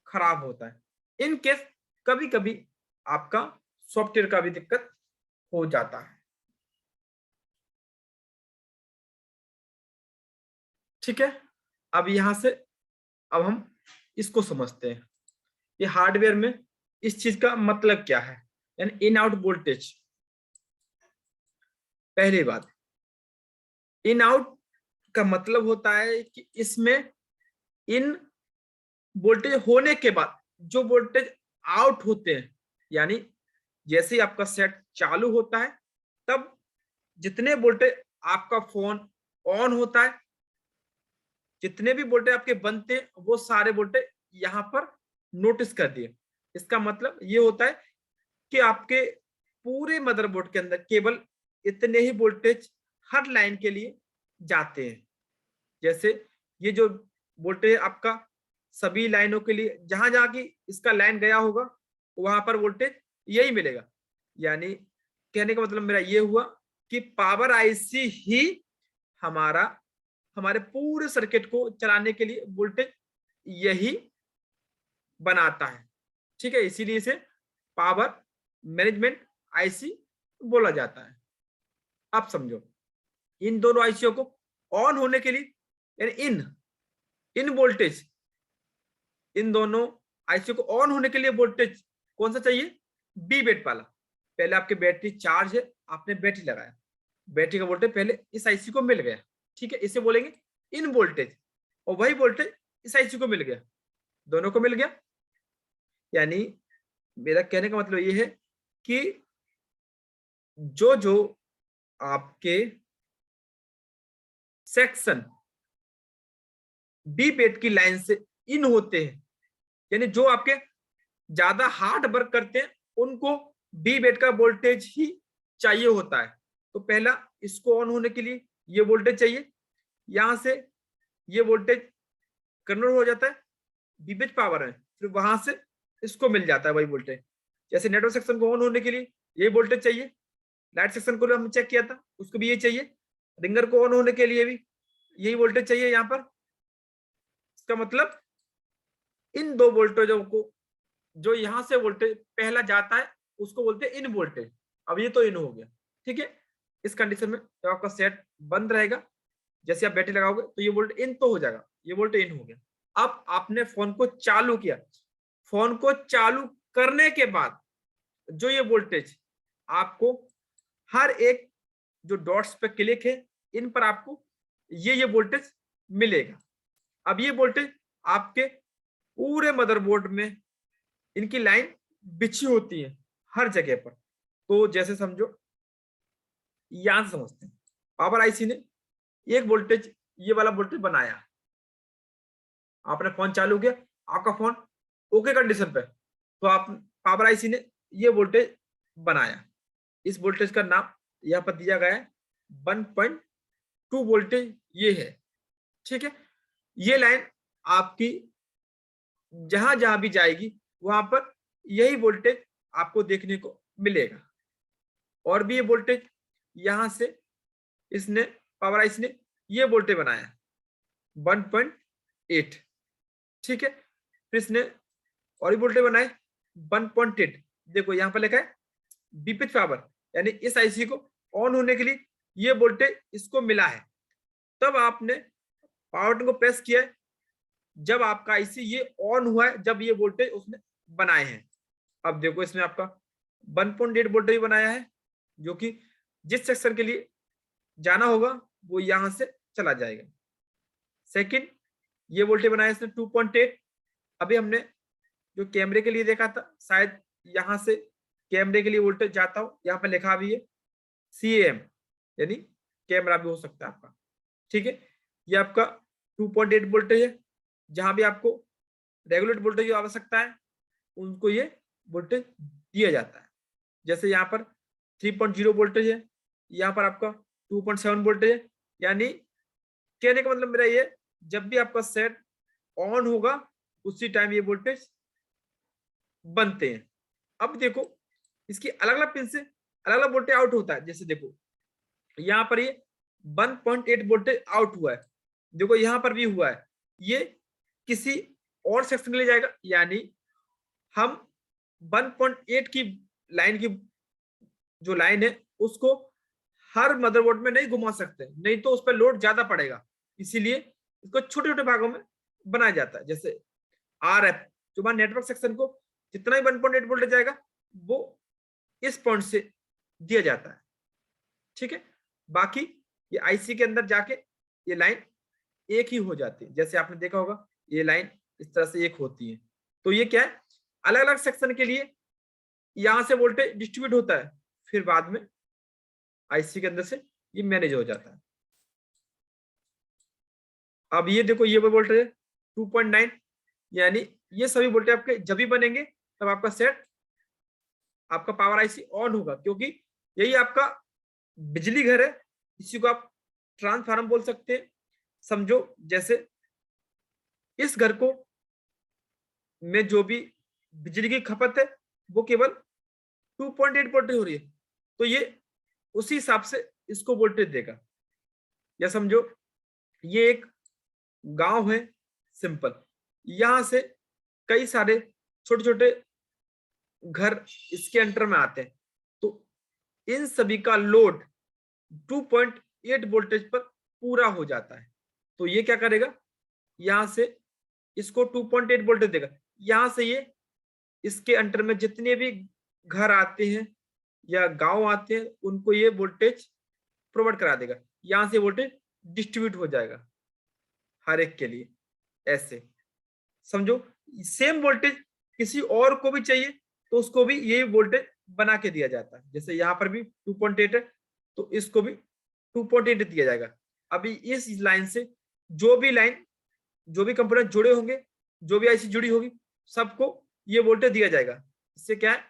S1: खराब होता है। इन केस कभी कभी आपका सॉफ्टवेयर का भी दिक्कत हो जाता है। ठीक है, अब यहां से अब हम इसको समझते हैं, ये हार्डवेयर में इस चीज का मतलब क्या है, यानी इन आउट वोल्टेज। पहली बात, इन आउट का मतलब होता है कि इसमें इन वोल्टेज होने के बाद जो वोल्टेज आउट होते हैं, यानी जैसे ही आपका सेट चालू होता है तब जितने वोल्टेज आपका फोन ऑन होता है जितने भी वोल्टेज आपके बनते हैं वो सारे वोल्टेज यहाँ पर नोटिस कर दिए। इसका मतलब ये होता है कि आपके पूरे मदरबोर्ड के अंदर केवल इतने ही वोल्टेज हर लाइन के लिए जाते हैं। जैसे ये जो वोल्टेज आपका सभी लाइनों के लिए जहां जहां की इसका लाइन गया होगा वहां पर वोल्टेज यही मिलेगा। यानी कहने का मतलब मेरा ये हुआ कि पावर आईसी ही हमारा हमारे पूरे सर्किट को चलाने के लिए वोल्टेज यही बनाता है। ठीक है, इसीलिए इसे पावर मैनेजमेंट आईसी बोला जाता है। आप समझो, इन दोनों आईसीओ को ऑन होने के लिए यानी इन वोल्टेज, इन दोनों आईसीओ को ऑन होने के लिए वोल्टेज कौन सा चाहिए? बी बेट वाला। पहले आपकी बैटरी चार्ज है, आपने बैटरी लगाया, बैटरी का वोल्टेज पहले इस आईसी को मिल गया। ठीक है, इसे बोलेंगे इन वोल्टेज, और वही वोल्टेज इस आईसी को मिल गया, दोनों को मिल गया। यानी मेरा कहने का मतलब ये है कि जो जो आपके सेक्शन बी बेट की लाइन से इन होते हैं, यानी जो आपके ज्यादा हार्ड वर्क करते हैं उनको बी बेट का वोल्टेज ही चाहिए होता है। तो पहला इसको ऑन होने के लिए ये वोल्टेज चाहिए, यहां से ये वोल्टेज कन्वर्ट हो जाता है बी बेट पावर है, फिर वहां से इसको मिल जाता है वही वोल्टेज। जैसे नेटवर्क सेक्शन को ऑन होने के लिए ये वोल्टेज चाहिए, लाइट सेक्शन को हम चेक किया था उसको भी ये चाहिए, रिंगर को ऑन होने के लिए भी यही वोल्टेज चाहिए यहाँ पर। इसका मतलब इन दो वोल्टेजों को जो यहां से वोल्टेज पहला जाता है उसको बोलते हैं इन वोल्टेज। अब ये तो इन हो गया। ठीक है, इस कंडीशन में जब आपका सेट बंद रहेगा, जैसे आप बैटरी लगाओगे तो ये वोल्टेज इन तो हो जाएगा, ये वोल्टेज इन हो गया। अब आपने फोन को चालू किया, फोन को चालू करने के बाद जो ये वोल्टेज आपको हर एक जो डॉट्स पे क्लिक है इन पर आपको ये वोल्टेज मिलेगा। अब ये वोल्टेज आपके पूरे मदरबोर्ड में इनकी लाइन बिछी होती है हर जगह पर। तो जैसे समझो, यहां से समझते हैं, पावर आईसी ने एक वोल्टेज ये वाला वोल्टेज बनाया, आपने फोन चालू किया, आपका फोन ओके कंडीशन पे, तो आप पावर आईसी ने ये वोल्टेज बनाया। इस वोल्टेज का नाम यहाँ पर दिया गया है 1.2 वोल्टेज ये है। ठीक है, ये लाइन आपकी जहां जहां भी जाएगी वहां पर यही वोल्टेज आपको देखने को मिलेगा। और भी ये वोल्टेज यहां से इसने पावर आईसी ने ये वोल्टेज बनाया 1.8। ठीक है, फिर इसने और भी वोल्टेज बनाए 1.8। देखो यहाँ पर लिखा है विपरीत पावर, यानी इस आईसी को ऑन होने के लिए ये वोल्टेज इसको मिला है। तब आपने पावर बटन को प्रेस किया है जब आपका आईसी ये ऑन हुआ है, जब ये वोल्टेज उसने बनाए हैं। अब देखो इसमें आपका 1.8 वोल्टेज बनाया है, जो कि जिस सेक्शन के लिए जाना होगा वो यहां से चला जाएगा। सेकंड, ये वोल्टेज बनाया इसने 2.8। अभी हमने जो कैमरे के लिए देखा था, शायद यहां से कैमरे के लिए वोल्टेज जाता हो, यहाँ पर लिखा भी है CAM, यानी कैमरा भी हो सकता है आपका। ठीक है, ये आपका 2.8 वोल्टेज है, जहां भी आपको रेगुलेट वोल्टेज की आवश्यकता है उनको ये वोल्टेज दिया जाता है। जैसे यहाँ पर 3.0 वोल्टेज है, यहाँ पर आपका 2.7 वोल्टेज है। यानी कहने का मतलब मेरा ये, जब भी आपका सेट ऑन होगा उसी टाइम ये वोल्टेज बनते हैं। अब देखो इसकी अलग अलग पिन से अलग अलग वोल्टेज आउट होता है। जैसे देखो यहाँ पर ये 1.8 वोल्टेज आउट हुआ है, देखो यहाँ पर भी हुआ है, ये किसी और सेक्शन के लिए जाएगा। यानी हम 1.8 की लाइन की जो लाइन है उसको हर मदरबोर्ड में नहीं घुमा सकते, नहीं तो उस पर लोड ज्यादा पड़ेगा, इसीलिए इसको छोटे छोटे भागों में बनाया जाता है। जैसे RF जो हमारे नेटवर्क सेक्शन को जितना ही 1.8 वोल्टेज जाएगा वो इस पॉइंट से दिया जाता है। ठीक है, बाकी ये आईसी के अंदर जाके ये लाइन एक ही हो जाती है। जैसे आपने देखा होगा ये लाइन इस तरह से एक होती है। तो ये क्या है, अलग अलग सेक्शन के लिए यहां से वोल्टेज डिस्ट्रीब्यूट होता है, फिर बाद में आईसी के अंदर से ये मैनेज हो जाता है। अब ये देखो ये वोल्टेज है 2.9, यानी ये सभी वोल्टेज आपके जब भी बनेंगे तब आपका सेट, आपका पावर आईसी ऑन होगा, क्योंकि यही आपका बिजली घर है। इसी को आप ट्रांसफार्मर बोल सकते हैं। समझो जैसे इस घर को में जो भी बिजली की खपत है वो केवल 2.8 वोल्टेज हो रही है, तो ये उसी हिसाब से इसको वोल्टेज देगा। या समझो ये एक गांव है सिंपल, यहां से कई सारे छोटे छोटे घर इसके अंडर में आते हैं, तो इन सभी का लोड 2.8 वोल्टेज पर पूरा हो जाता है। तो ये क्या करेगा, यहां से इसको 2.8 वोल्टेज देगा। यहां से ये इसके अंडर में जितने भी घर आते हैं या गांव आते हैं उनको ये वोल्टेज प्रोवाइड करा देगा। यहां से वोल्टेज डिस्ट्रीब्यूट हो जाएगा हर एक के लिए। ऐसे समझो सेम वोल्टेज किसी और को भी चाहिए तो उसको भी ये वोल्टेज बना के दिया जाता है। जैसे यहाँ पर भी 2.8 है तो इसको भी 2.8 दिया जाएगा। अभी इस लाइन से जो भी लाइन, जो भी कंपोनेंट जुड़े होंगे, जो भी आईसी जुड़ी होगी, सबको ये वोल्टेज दिया जाएगा। इससे क्या है,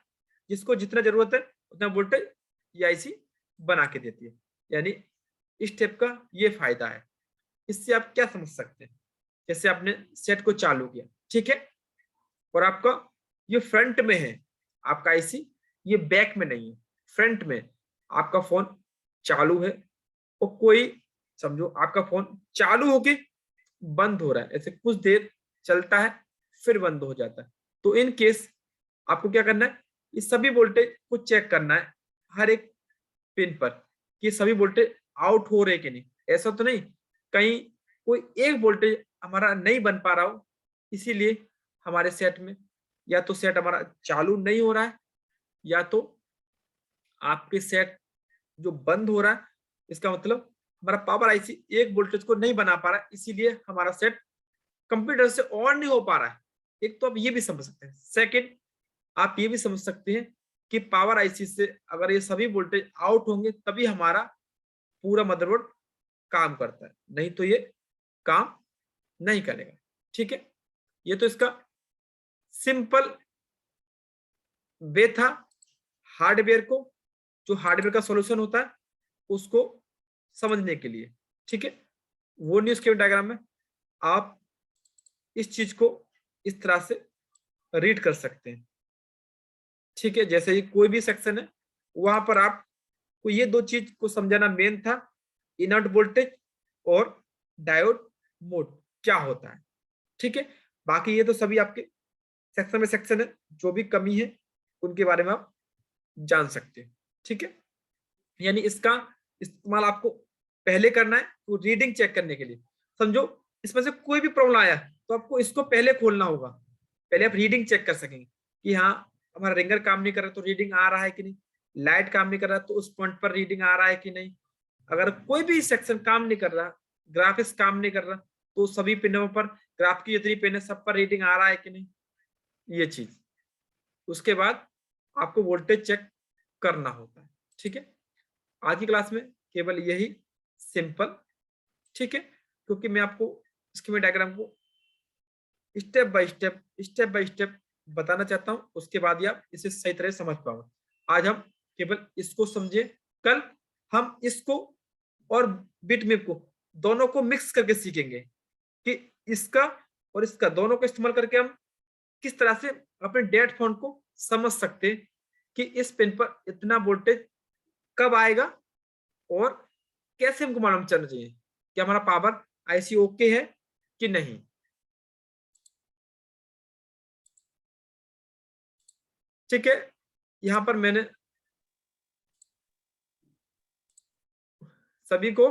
S1: जिसको जितना जरूरत है उतना वोल्टेज ये आईसी बना के देती है। यानी इस स्टेप का ये फायदा है। इससे आप क्या समझ सकते हैं, जैसे आपने सेट को चालू किया, ठीक है, और आपका ये फ्रंट में है आपका आईसी, ये बैक में नहीं है, फ्रंट में आपका फोन चालू है और कोई समझो आपका फोन चालू होके बंद हो रहा है, ऐसे कुछ देर चलता है फिर बंद हो जाता है। तो इन केस आपको क्या करना है, इस सभी वोल्टेज को चेक करना है हर एक पिन पर कि सभी वोल्टेज आउट हो रहे कि नहीं। ऐसा तो नहीं कहीं कोई एक वोल्टेज हमारा नहीं बन पा रहा हो, इसीलिए हमारे सेट में या तो सेट हमारा चालू नहीं हो रहा है या तो आपके सेट जो बंद हो रहा है, इसका मतलब हमारा पावर आईसी एक वोल्टेज को नहीं बना पा रहा है, इसीलिए हमारा सेट कंप्यूटर से ऑन नहीं हो पा रहा है। एक तो आप ये भी समझ सकते हैं। सेकंड, आप ये भी समझ सकते हैं कि पावर आईसी से अगर ये सभी वोल्टेज आउट होंगे तभी हमारा पूरा मदरबोर्ड काम करता है, नहीं तो ये काम नहीं करेगा। ठीक है, ये तो इसका सिंपल वे था हार्डवेयर को, जो हार्डवेयर का सॉल्यूशन होता है उसको समझने के लिए। ठीक है, वो न्यूज के डायग्राम में आप इस चीज को इस तरह से रीड कर सकते हैं। ठीक है, जैसे ही कोई भी सेक्शन है वहां पर आपको ये दो चीज को समझाना मेन था, इनर्ट वोल्टेज और डायोड मोड क्या होता है। ठीक है, बाकी ये तो सभी आपके सेक्शन में सेक्शन है, जो भी कमी है उनके बारे में आप जान सकते हैं। ठीक है, यानी इसका इस्तेमाल आपको पहले करना है तो रीडिंग चेक करने के लिए। समझो इसमें से कोई भी प्रॉब्लम आया तो आपको इसको पहले खोलना होगा, पहले आप रीडिंग चेक कर सकेंगे कि हाँ हमारा रिंगर काम नहीं कर रहा तो रीडिंग आ रहा है कि नहीं, लाइट काम नहीं कर रहा तो उस पॉइंट पर रीडिंग आ रहा है कि नहीं, अगर कोई भी सेक्शन काम नहीं कर रहा, ग्राफिक्स काम नहीं कर रहा, तो सभी पिनों पर ग्राफ की जितनी पिन है सब पर रीडिंग आ रहा है कि नहीं, ये चीज। उसके बाद आपको वोल्टेज चेक करना होता है। ठीक है, आज की क्लास में केवल यही सिंपल, ठीक है, क्योंकि मैं आपको स्कीमेटिक डायग्राम को स्टेप बाय स्टेप बताना चाहता हूं, उसके बाद ही आप इसे सही तरह समझ पाओगे। आज हम केवल इसको समझे, कल हम इसको और बिटमैप को दोनों को मिक्स करके सीखेंगे कि इसका और इसका दोनों को इस्तेमाल करके हम किस तरह से अपने डेट फोन को समझ सकते हैं कि इस पिन पर इतना वोल्टेज कब आएगा और कैसे हमको मालूम चलना चाहिए कि हमारा पावर आईसी ओके है कि नहीं। ठीक है, यहां पर मैंने सभी को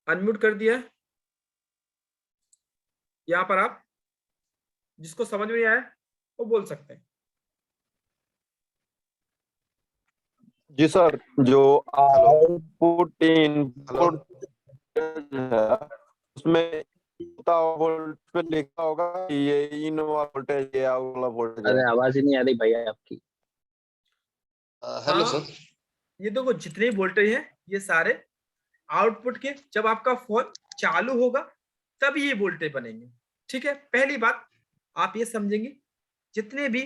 S1: अनम्यूट कर दिया है। यहां पर आप जिसको समझ में आया वो बोल सकते हैं।
S2: जी सर, जो आउटपुट इनपुट उसमें वोल्ट पे लिखा होगा कि ये इन वोल्टेज ये आउट वाला वोल्टेज।
S3: अरे आवाज ही नहीं आ रही भैया आपकी।
S4: हेलो सर,
S1: ये देखो जितने वोल्टेज है ये सारे आउटपुट के जब आपका फोन चालू होगा तब ये वोल्टेज बनेंगे। ठीक है, पहली बात आप ये समझेंगे जितने भी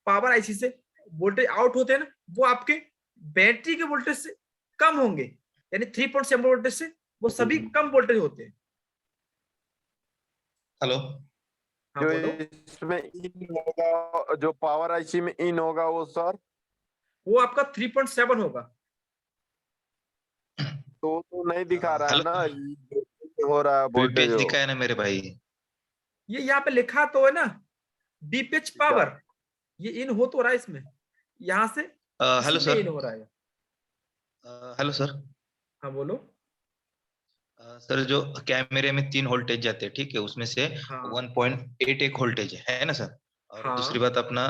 S1: पावर आईसी से वोल्टेज आउट होते हैं ना, वो आपके बैटरी के वोल्टेज से कम होंगे, यानी 3.7 वोल्टेज से वो सभी कम वोल्टेज होते हैं।
S4: हेलो,
S1: हाँ
S2: जो
S1: बोलो।
S2: इसमें इन होगा, जो पावर आईसी में इन होगा वो सर,
S1: वो आपका 3.7 होगा।
S2: तो नहीं दिखा रहा है
S4: हेलो,
S2: ना, हो रहा है वोल्टेज
S4: वीपीएच
S2: हो।
S4: लिखा है ना मेरे भाई।
S1: ये यहाँ पे लिखा तो है ना बीपीएच पावर, ये इन हो तो रहा है इसमें, यहाँ से
S4: हेलो
S1: इसमें
S4: सर।
S1: इन हो रहा है।
S4: Hello sir.
S1: हाँ बोलो।
S4: सर जो कैमरे में 3 वोल्टेज जाते हैं, ठीक है, उसमें से
S1: हाँ
S4: 1.8 एक वोल्टेज है ना सर। और दूसरी
S1: हाँ
S4: बात अपना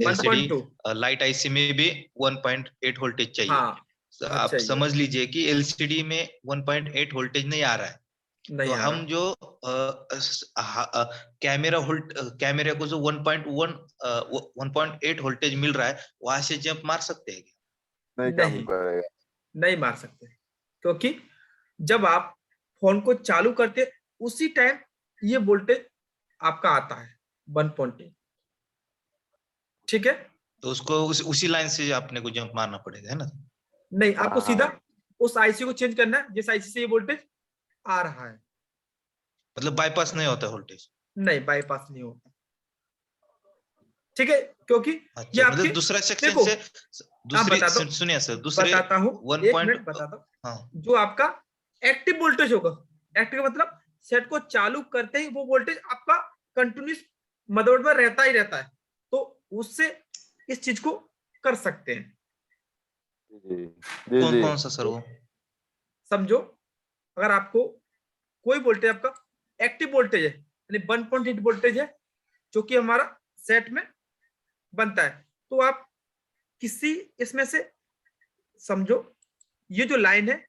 S4: एलसीडी
S1: 1.2।
S4: लाइट आईसी में भी 1.8 वोल्टेज चाहिए।
S1: हाँ हाँ
S4: आप
S1: चाहिए,
S4: समझ लीजिए कि एलसीडी में 1.8 वोल्टेज नहीं आ रहा है। तो
S1: नहीं आ
S4: हम
S1: रहा।
S4: जो कैमरे को जो 1.8 वोल्टेज मिल रहा है, वहां से जंप मार सकते हैं क्या?
S2: नहीं काम
S1: नहीं
S2: करेगा।
S1: नहीं मार सकते, क्योंकि जब आप फोन को चालू करते उसी टाइम ये वोल्टेज आपका आता है 1.8। ठीक है,
S4: तो उसको उसी लाइन से आपने को जंप मारना पड़ेगा, है ना?
S1: नहीं आपको सीधा
S2: हाँ,
S1: उस आईसी को चेंज करना है जिस आईसी से ये वोल्टेज आ रहा है।
S4: मतलब बाईपास नहीं होता वोल्टेज।
S1: नहीं बाईपास नहीं होता। ठीक है, क्योंकि ये
S4: अच्छा,
S1: आपके
S4: मतलब दूसरा सेक्शन
S1: देखो,
S4: से
S1: आप
S4: दूसरी
S1: बता दो,
S4: सुनिए सर, दूसरे
S1: बताता हूं,
S4: वन
S1: एक
S4: पॉइंट।
S1: मिनट बताता हूं।
S4: हाँ,
S1: जो आपका एक्टिव वोल्टेज होगा, एक्टिव का मतलब सेट को चालू करते ही वो वोल्टेज आपका कंटिन्यूस मदरबोर्ड में रहता ही रहता है, तो उससे इस चीज को कर सकते हैं।
S2: जी जी
S4: कौन
S2: जी।
S4: कौन सा सर वो?
S1: समझो, अगर आपको कोई वोल्टेज आपका एक्टिव वोल्टेज है यानी 1.8 वोल्टेज है जो कि हमारा सेट में बनता है, तो आप किसी इसमें से समझो ये जो लाइन है,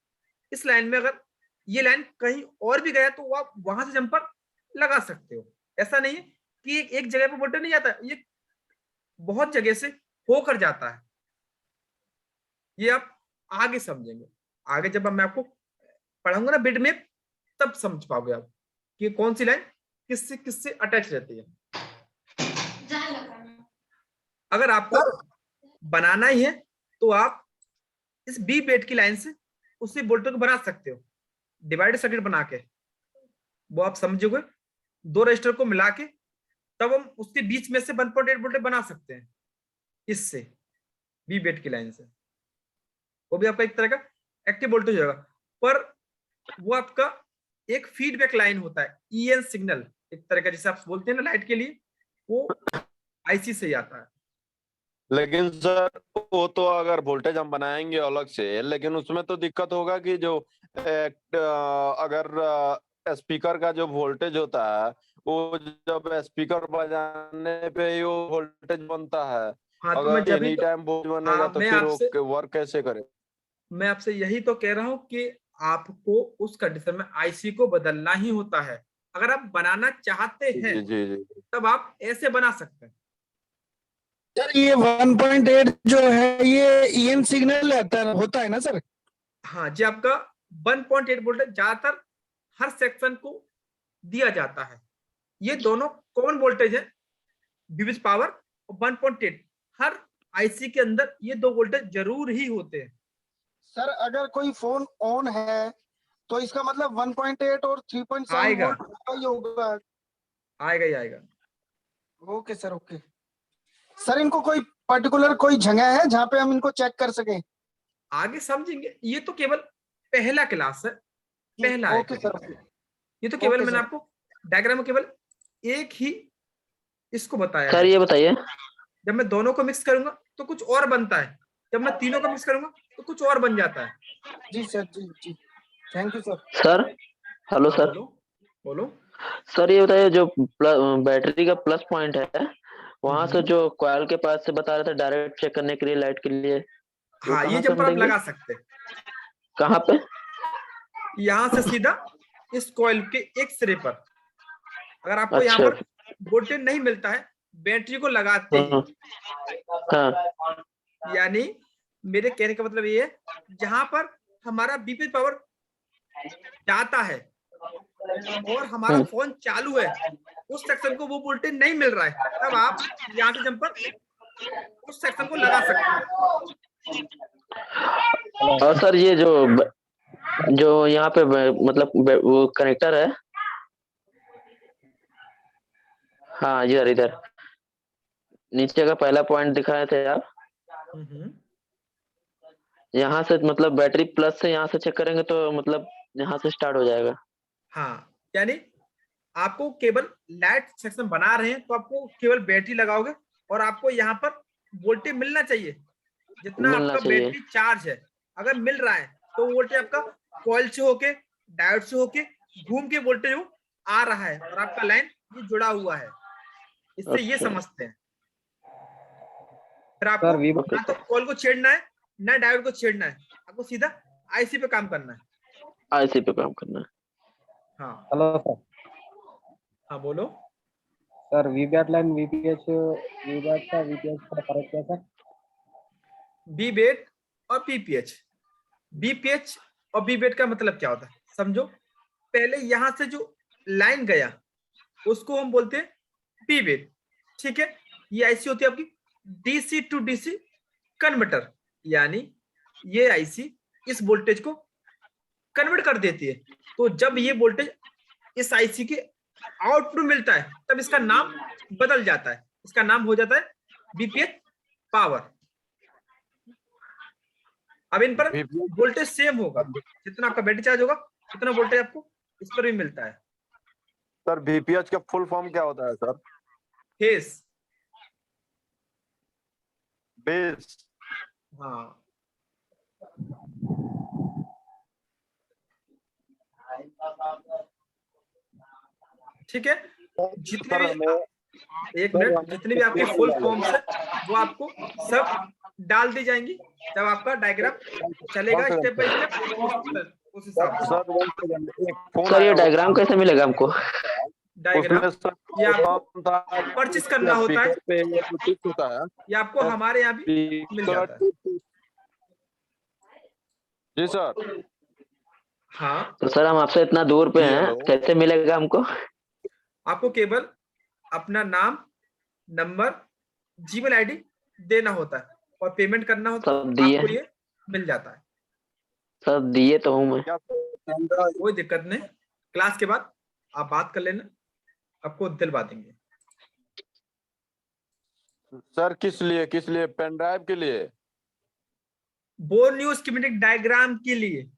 S1: इस लाइन में अगर ये लाइन कहीं और भी गया तो आप वहां से जंपर लगा सकते हो। ऐसा नहीं है कि एक जगह पे वोल्टेज नहीं जाता, ये बहुत जगह से होकर जाता है। ये आप आगे समझेंगे, आगे जब मैं आपको पढ़ाऊंगा ना बिट में, तब समझ पाओगे आप कि कौन सी लाइन किससे किससे अटैच रहती है। अगर आपको बनाना ही है तो आप इस बी बेट की लाइन से उसी वोल्टेज को बना सकते हो, डिवाइड सर्किट बना के। वो आप समझोगे, दो रजिस्टर को मिला के तब हम उसके बीच में से 1.8 वोल्टेज बना सकते हैं इससे, बी बेट की लाइन से। वो भी आपका एक तरह का एक्टिव वोल्टेज होगा, पर वो आपका एक फीडबैक लाइन होता है, ईएन सिग्नल एक तरह का, जैसे आप बोलते हैं ना लाइट के लिए, वो आईसी से ही आता है।
S2: लेकिन सर वो तो अगर वोल्टेज हम बनाएंगे अलग से, लेकिन उसमें तो दिक्कत होगा कि जो अगर स्पीकर का जो वोल्टेज होता है, वो जब स्पीकर बजाने पे ही वो वोल्टेज बनता है।
S1: हाँ तो मैं
S2: अगर
S1: जब भी
S2: एनी
S1: तो,
S2: टाइम वोल्टेज बनेगा
S1: हाँ
S2: तो फिर वो वर्क कैसे करे?
S1: मैं आपसे यही तो कह रहा हूं कि आपको उस कंडीशन में आईसी को बदलना ही होता है। अगर आप बनाना चाहते हैं
S2: जी जी जी।
S1: तब आप ऐसे बना सकते हैं।
S5: सर ये 1.8 जो है ये ईएन सिग्नल होता है ना सर?
S1: हाँ जी, आपका 1.8 वोल्ट ज्यादातर हर सेक्शन को दिया जाता है। ये दोनों कॉमन वोल्टेज है, विविध पावर और 1.8। हर आईसी के अंदर ये दो वोल्टेज जरूर ही होते हैं।
S5: सर अगर कोई फोन ऑन है तो इसका मतलब 1.8 और 3.7
S1: आएगा,
S5: वोल्ट होगा ही होगा।
S1: आएगा ही आएगा।
S5: Okay sir, okay sir. इनको कोई पर्टिकुलर कोई जगह है जहाँ पे हम इनको चेक कर सकें?
S1: आगे समझेंगे, ये तो केवल पहला क्लास है, पहला है
S5: ओके
S1: केवल।
S5: सर,
S1: ये तो केवल
S5: ओके
S1: मैंने
S5: सर।
S1: आपको डायग्राम में केवल एक ही इसको बताया
S3: सर
S1: है।
S3: ये बताइए।
S1: जब मैं दोनों को मिक्स करूंगा तो कुछ और बनता है, जब मैं तीनों को मिक्स करूंगा तो कुछ और बन जाता है।
S5: जी सर, जी जी, thank you sir.
S3: Sir hello
S1: हाँ
S3: सर।
S1: बोलो बोलो।
S3: सर ये बताइए, जो बैटरी का प्लस पॉइंट है, वहां से जो कॉइल के पास से बता रहे थे डायरेक्ट चेक करने के लिए लाइट के लिए, वो
S1: हाँ, ये
S3: कहाँ से
S1: जंपर
S3: हम
S1: आप
S3: देंगे?
S1: लगा सकते हैं
S3: कहाँ पे?
S1: यहाँ से सीधा इस कॉइल के एक सिरे पर। अगर आपको यहाँ
S3: अच्छा।
S1: पर वोल्टेज नहीं मिलता है बैटरी को लगाते ही,
S3: हाँ।
S1: यानी मेरे कहने का मतलब ये है, जहां पर हमारा बीपी पावर जाता है और हमारा फोन चालू है, उस सेक्शन को वो वोल्टेज नहीं मिल रहा है, तब आप यहाँ से जंपर उस सेक्शन को लगा सकते हैं।
S3: और सर ये जो यहाँ पे मतलब वो कनेक्टर है, हाँ इधर इधर नीचे का पहला पॉइंट दिखाए थे आप, यहाँ से मतलब बैटरी प्लस से यहाँ से चेक करेंगे तो मतलब यहाँ से स्टार्ट हो जाएगा।
S1: हाँ, यानी आपको केवल लाइट सेक्शन बना रहे हैं तो आपको केवल बैटरी लगाओगे और आपको यहाँ पर वोल्टेज मिलना चाहिए जितना
S3: मिलना
S1: आपका
S3: चाहिए।
S1: बैटरी चार्ज है। अगर मिल रहा है तो वोल्टेज आपका कॉइल से होके डायोड से होके घूम के वोल्टेज वो आ रहा है और आपका लाइन ये जुड़ा हुआ है, इससे ये
S3: अच्छा।
S1: समझते हैं। फिर आपको ना तो कॉइल को छेड़ना है ना डायोड को छेड़ना है, आपको सीधा आईसी पे काम करना है।
S3: आईसी पे काम करना है।
S1: हाँ
S6: हेलो सर।
S1: हाँ बोलो।
S6: सर वीबैट लाइन वीपीएच वीबैट का वीपीएच का फर्क क्या सर?
S1: बीबेट और पीपीएच, बीपीएच और बीबेट का मतलब क्या होता है समझो। पहले यहां से जो लाइन गया उसको हम बोलते हैं बीबेट, ठीक है। ये आईसी होती है आपकी डीसी टू डीसी कन्वर्टर, यानी ये आईसी इस वोल्टेज को कन्वर्ट कर देती है। तो जब ये वोल्टेज इस आईसी के आउटपुट में मिलता है तब इसका नाम बदल जाता है, इसका नाम हो जाता है बीपीएच पावर। अब इन पर वोल्टेज सेम होगा, जितना आपका बैटरी चार्ज होगा उतना वोल्टेज आपको इस पर भी मिलता है।
S2: सर VPH का फुल फॉर्म क्या होता है सर?
S1: Face,
S2: base.
S1: हाँ ठीक है। जितने भी एक मिनट, जितने भी आपके फुल फॉर्म्स है वो आपको सब डाल दी जाएंगी जब आपका डायग्राम चलेगा स्टेप बाय स्टेप उस हिसाब से।
S3: सर ये डायग्राम कैसे मिलेगा हमको?
S1: डायग्राम ये आपको
S2: परचेस
S1: परचेस करना होता है
S2: होता है।
S1: ये आपको हमारे यहाँ भी मिल जाता है।
S2: जी सर।
S1: हाँ
S3: तो सर हम आपसे इतना दूर पे हैं, कैसे मिलेगा हमको?
S1: आपको केवल अपना नाम, नंबर, जीमेल आईडी देना होता है और पेमेंट करना होता है,
S3: सब दिए
S1: आपको ये मिल जाता है।
S3: सब दिए तो हूँ मैं।
S1: कोई दिक्कत नहीं, क्लास के बाद आप बात कर लेना, आपको दिलवा देंगे।
S2: सर किस लिए पेन ड्राइव के लिए?
S1: बोर्ड न्यू स्कीमेटिक डायग्राम के लिए।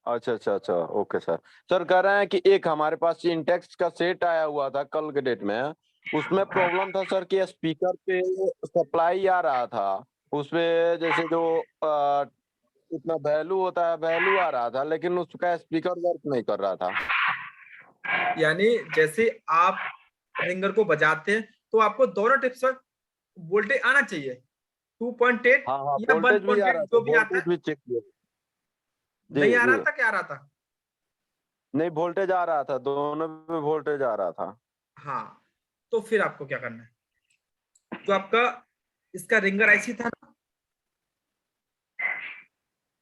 S2: अच्छा ओके सर। सर कह रहे हैं कि एक हमारे पास इंटेक्स का सेट आया हुआ था कल के डेट में, उसमें प्रॉब्लम था सर कि स्पीकर पे सप्लाई आ रहा था, उसपे जैसे जो इतना वैल्यू होता है वैल्यू आ रहा था, लेकिन उसका स्पीकर वर्क नहीं कर रहा था।
S1: यानी जैसे आप रिंगर को बजाते हैं तो आपको दोनों टिप्स पर वोल्टेज आना चाहिए, 2.8 या 1.8 जो भी आता है।
S2: भी चेक किया।
S1: नहीं आ रहा था, क्या आ रहा था?
S2: नहीं वोल्टेज आ रहा था, दोनों पे वोल्टेज आ रहा था।
S1: हाँ तो फिर आपको क्या करना है, जो आपका इसका रिंगर आईसी था ना,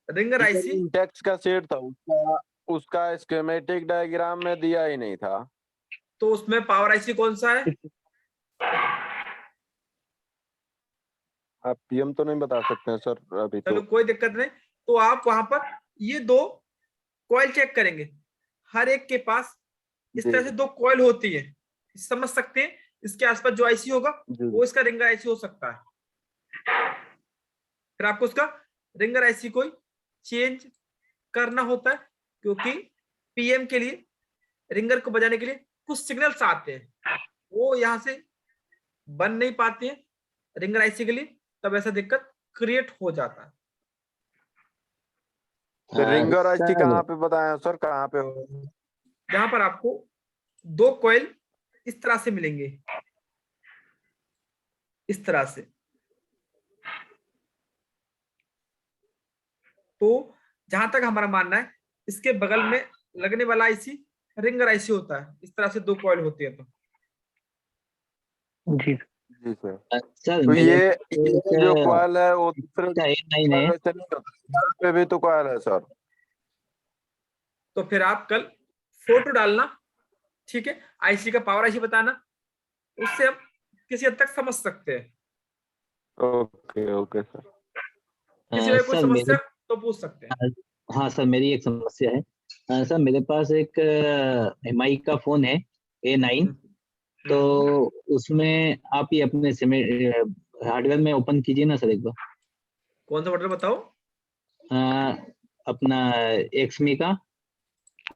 S1: रिंगर आईसी
S2: इंटेक्स का सेट था, उसका स्कीमेटिक डायग्राम में दिया ही नहीं था।
S1: तो उसमें पावर आईसी कौन सा है?
S2: आप पीएम तो नहीं बता सकते हैं सर अभी तो।
S1: चलो कोई दिक्कत नहीं, तो आप वहां पर ये दो कॉइल चेक करेंगे, हर एक के पास इस तरह से दो कॉइल होती है, समझ सकते हैं। इसके आसपास जो आईसी होगा वो इसका रिंगर आईसी हो सकता है। फिर आपको उसका रिंगर आईसी को चेंज करना होता है, क्योंकि पीएम के लिए रिंगर को बजाने के लिए कुछ सिग्नल्स आते हैं, वो यहाँ से बन नहीं पाते हैं रिंगर आईसी के लिए, तब ऐसा दिक्कत क्रिएट हो जाता है।
S2: तो रिंगर आईसी कहाँ पे बताया सर, कहाँ पे हो?
S1: यहाँ पर आपको दो कॉइल इस तरह से मिलेंगे, इस तरह से। तो जहां तक हमारा मानना है इसके बगल में लगने वाला आईसी रिंगर आईसी होता है, इस तरह से दो कॉइल होती है। तो
S3: जी
S2: जी सर।
S7: सर
S2: तो ये जो कॉइल है वो दूसरे
S7: नहीं
S2: पे भी तो कॉइल है सर।
S1: तो फिर आप कल फोटो डालना, ठीक है, आईसी का पावर आईसी बताना, उससे हम किसी हद तक समझ सकते हैं।
S2: Okay okay sir.
S1: किसी में कोई
S7: सर
S1: समस्या
S7: मेरे
S1: तो पूछ सकते हैं।
S7: हाँ सर, मेरी एक समस्या है। सर मेरे पास एक MI का फोन है A9, तो उसमें आप ये अपने हार्डवेयर में ओपन कीजिए ना सर एक बार।
S1: कौन सा मॉडल बताओ?
S7: अपना Xmi का,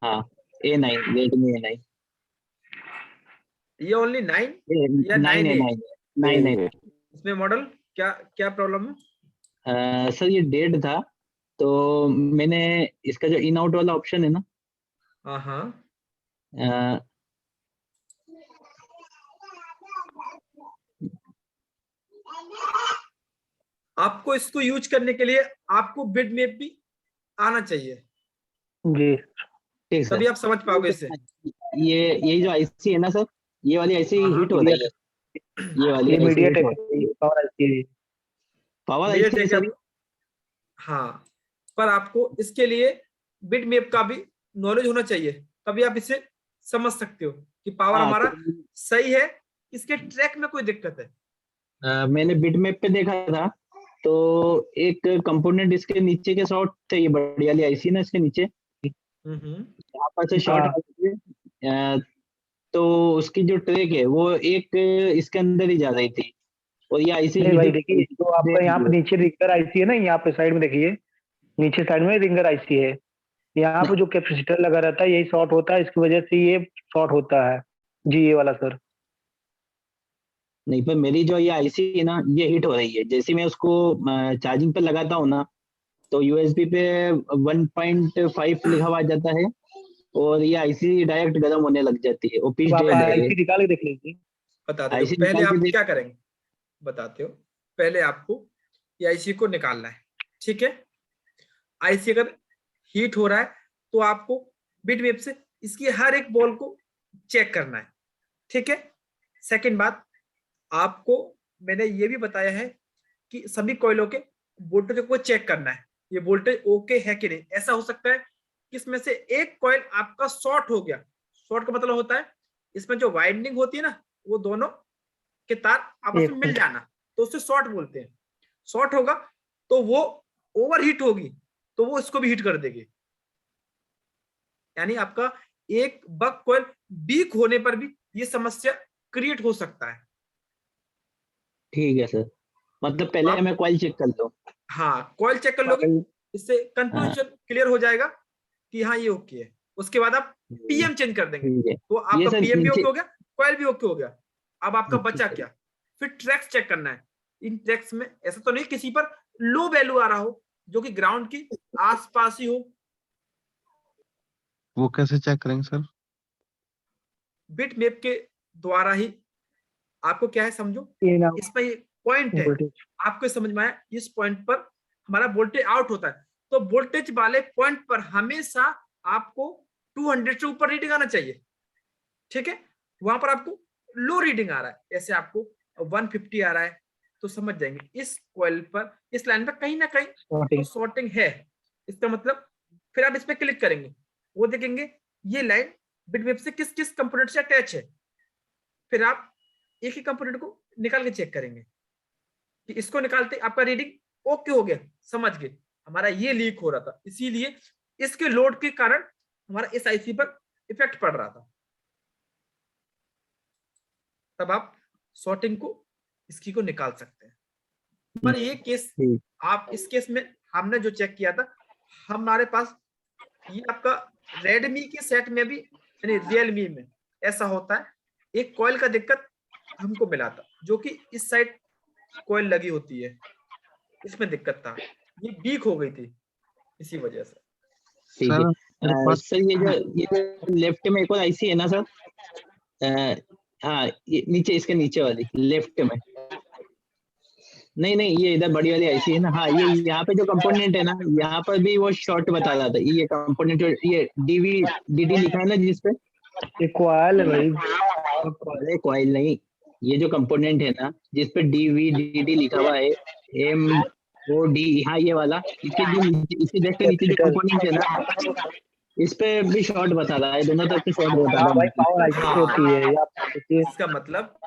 S7: हाँ A9, Redmi A9।
S1: ये ओनली 9 या
S7: 9
S1: 9A?
S7: 9 9।
S1: इसमें मॉडल क्या क्या प्रॉब्लम है?
S7: सर ये डेड था, तो मैंने इसका जो इन आउट वाला ऑप्शन है ना,
S1: हाँ हाँ,
S7: अ,
S1: आपको इसको यूज करने के लिए आपको बिटमैप भी आना चाहिए,
S6: जी
S7: ठीक
S1: तभी
S7: सर।
S1: आप समझ पाओगे इसे।
S7: ये जो आईसी है ना सर, ये वाली आईसी
S1: हाँ,
S7: हिट हो रही है। ये वाली
S6: ये
S7: आईसी
S6: मीडिया
S7: हिट
S6: टेक
S7: हो रही है।
S6: Power IC
S7: power
S1: media
S7: IC है
S1: टेक
S7: सर।
S1: हाँ, पर आपको इसके लिए बिटमैप का भी नॉलेज होना चाहिए, तभी आप इसे समझ सकते हो कि पावर
S7: हाँ,
S1: हमारा
S7: तो,
S1: सही है, इसके ट्रैक में कोई दिक्कत है।
S7: मैंने बिटमैप पे देखा था, तो एक कंपोनेंट इसके नीचे के शॉर्ट थे, ये बड़ी वाली आईसी ना, इसके नीचे यहाँ पर से शॉर्ट
S6: हाँ।
S7: तो उसकी जो ट्रैक है वो एक इसके अंदर ही जा रही थी, और ये आईसी
S6: नहीं भाई
S7: हिट
S6: देखिए, तो आपका यहाँ पे नीचे रिंगर आईसी है ना, यहाँ पे साइड में देखिए, नीचे साइड में रिंगर आईसी है। यहाँ पे जो कैपेसिटर लगा रहता है यही शॉर्ट होता है, इसकी वजह से ये शॉर्ट होता है जी, ये वाला सर।
S7: नहीं, पर मेरी जो ये आईसी है ना, ये हिट हो रही है। जैसे मैं उसको चार्जिंग पे लगाता हूँ ना, तो यूएसबी पे 1.5 लिखा हुआ आ जाता है, और ये आईसी डायरेक्ट गर्म होने लग जाती है, और पिच
S6: तो आप
S7: डेड है
S6: आईसी निकाल के देख लीजिए।
S1: बता देते हो,
S7: आईसी
S1: पहले
S7: निकाल के
S1: आप
S7: देख।
S1: क्या करेंगे बताते हो। पहले आपको ये आईसी को निकालना है, ठीक है। आईसी अगर हीट हो रहा है तो आपको बिटमैप से इसकी हर एक बॉल को चेक करना है, ठीक है। सेकंड बात, आपको मैंने ये भी बताया है कि सभी कॉइलों के वोल्टेज को चेक करना है, ये वोल्टेज ओके है कि नहीं। ऐसा हो सकता है कि इसमें से एक कॉइल आपका शॉर्ट हो गया। शॉर्ट का मतलब होता है इसमें जो वाइंडिंग होती है ना, वो दोनों के तार आपस में मिल जाना, तो उससे शॉर्ट बोलते हैं। शॉर्ट होगा तो वो ओवर हीट होगी, तो वो इसको भी हीट कर देगी। यानी आपका एक बक कॉइल वीक होने पर भी ये समस्या क्रिएट हो सकता है।
S7: ठीक है सर, मतलब पहले
S1: आप-
S7: हमें कॉइल चेक कर लो।
S1: हाँ, कॉइल चेक कर लोगे, इससे कंफ्यूजन क्लियर हो जाएगा कि हाँ ये ओके है। उसके बाद आप पीएम चेंज कर देंगे,
S7: ठीक है।
S1: तो
S7: ये
S1: आपका
S7: सर
S1: पीएम भी
S7: नीचे,
S1: ओके हो गया, कॉइल भी ओके हो गया। अब आपका
S7: ठीक
S1: बचा
S7: है।
S1: क्या? फिर ट्रैक्स चेक करना है। इन ट्रैक्स में ऐसा तो नहीं किसी पर लो वैल्यू आ रहा हो जो कि ग्राउंड की आसपास ही हो।
S8: वो कैसे चेक करेंगे सर?
S1: बिट मैप के द्वारा ही। आपको क्या है समझो, इसमें ये पॉइंट है, आपको समझ में आया, इस पॉइंट पर हमारा वोल्टेज आउट होता है, तो वोल्टेज वाले पॉइंट पर हमेशा आपको 200 से ऊपर रीडिंग आना चाहिए, ठीक है। वहां पर आपको लो रीडिंग आ रहा है, ऐसे आपको 150 आ रहा है, तो समझ जाएंगे इस कॉइल पर, इस लाइन पर कहीं ना कहीं तो शॉर्टिंग है। इसका मतलब फिर आप इस पर क्लिक करेंगे, वो देखेंगे ये लाइन बिटमैप से किस किस कंपोनेंट से अटैच है। फिर आप एक ही कंपोनेंट को निकाल के चेक करेंगे कि इसको निकालते आपका रीडिंग ओके हो गया, समझ गए हमारा ये लीक हो रहा था, इसीलिए इसके लोड के कारण हमारा इस आईसी पर इफेक्ट पड़ रहा था। तब आप शॉर्टिंग को इसकी को निकाल सकते हैं। पर ये केस, आप इस केस में हमने जो चेक किया था, हमारे पास ये आपका रेडमी के सेट में भी यानी रियलमी में ऐसा होता है, एक कॉइल का दिक्कत हमको मिला था जो कि इस साइड कॉइल लगी होती है, इसमें दिक्कत था, ये वीक हो गई थी इसी वजह से।
S7: ठीक है सर। ये जो लेफ्ट में एक और आईसी है ना सर, हाँ ये नीचे, इसके नीचे वाली लेफ्ट में, नहीं ये इधर बड़ी वाली आईसी है ना, हाँ ये यहाँ पे जो कंपोनेंट है ना, यहाँ पर भी वो शॉर्ट बता रहा था। ये कंपोनेंट जो ये DD लिखा है ना जिसपे,
S6: ये कॉइल है भाई।
S7: अरे कॉइल नहीं, ये जो कंपोनेंट है ना जिसपे DD लिखा हुआ है, MOD, हाँ ये वाला, इसके जो नीचे, इसके जस्ट नीचे जो कंपोनेंट है ना, इस पे भी शॉर्ट बता रहा है, दोनों तरफ से शॉर्ट बता
S6: हाँ
S7: रहा
S6: भाई,
S7: है।
S6: पावर आईसी
S1: हाँ।
S6: होती है या देखिए।
S1: इसका मतलब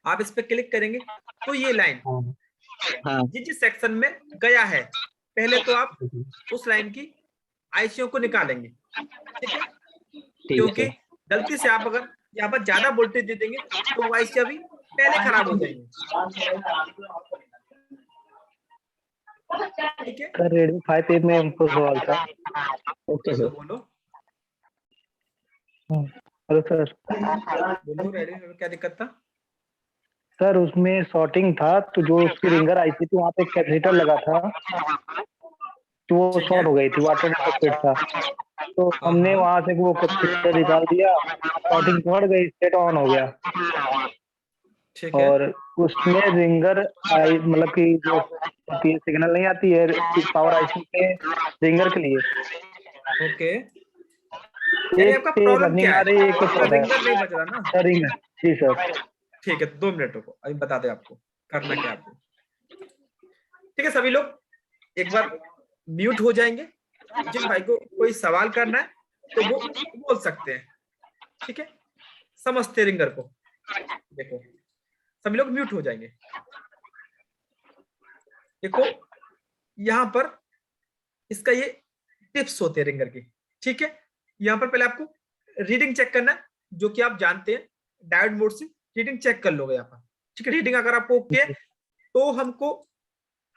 S1: आप इस पे क्लिक करेंगे तो ये लाइन
S6: हाँ,
S7: हाँ
S1: जिस सेक्शन में गया है, पहले तो आप उस लाइन की आईसीओ को निकालेंगे, ठीक है?
S7: ठीक है
S1: क्योंकि
S7: सर।
S1: गलती से आप अगर यहाँ पर ज्यादा वोल्टेज दे देंगे तो वो आईसी अभी पहले खराब हो जाएंगे, ठीक है?
S6: सर रेडमी 5 में हमको सवाल था।
S7: ओके
S1: तो
S7: सर।
S1: बोलो
S6: हेलो सर।
S1: बोलो रेडी, क्या दिक्कत था?
S6: सर उसमें शॉर्टिंग था, तो जो उसकी रिंगर आईसी थी वहाँ पे कैपेसिटर लगा था, तो वो
S1: ठीक है।
S6: शॉर्ट हो गई थी, वाटर में फिट था। तो
S1: हाँ,
S6: हमने
S1: हाँ।
S6: वहां से वो कैपेसिटर निकाल दिया, शॉर्टिंग बढ़ गई, स्टेट ऑन हो गया।
S1: ठीक है।
S6: और उसमें रिंगर आई, मतलब कि जो होती है सिग्नल नहीं आती है पावर आईसी पे रिंगर के लिए,
S1: ओके, यानी
S6: एक
S1: आपका
S6: पे
S1: प्रॉब्लम
S6: रनिंग
S1: क्या
S6: आ
S1: है?
S6: रही है, एक पे
S1: आपका
S6: शॉर्ट है।
S1: रिंगर नहीं बज रहा ना?
S6: सर रिंगर, जी सर।
S1: ठीक है, 2 मिनट रुको, अभी बता दे आपको करना क्या है आपको। ठीक है, सभी लोग एक बार म्यूट हो जाएंगे। जिन भाई को कोई सवाल करना है तो वो बोल सकते हैं, ठीक है? समझते रिंगर को। देखो सभी लोग म्यूट हो जाएंगे। देखो यहाँ पर इसका ये टिप्स होते हैं रिंगर की, ठीक है? यहाँ पर पहले आपको रीडिंग चेक करना है, जो कि आप जानते हैं डायोड मोड से रीडिंग चेक कर लोगे यहाँ पर, ठीक है? रीडिंग अगर आपको ओके है तो हमको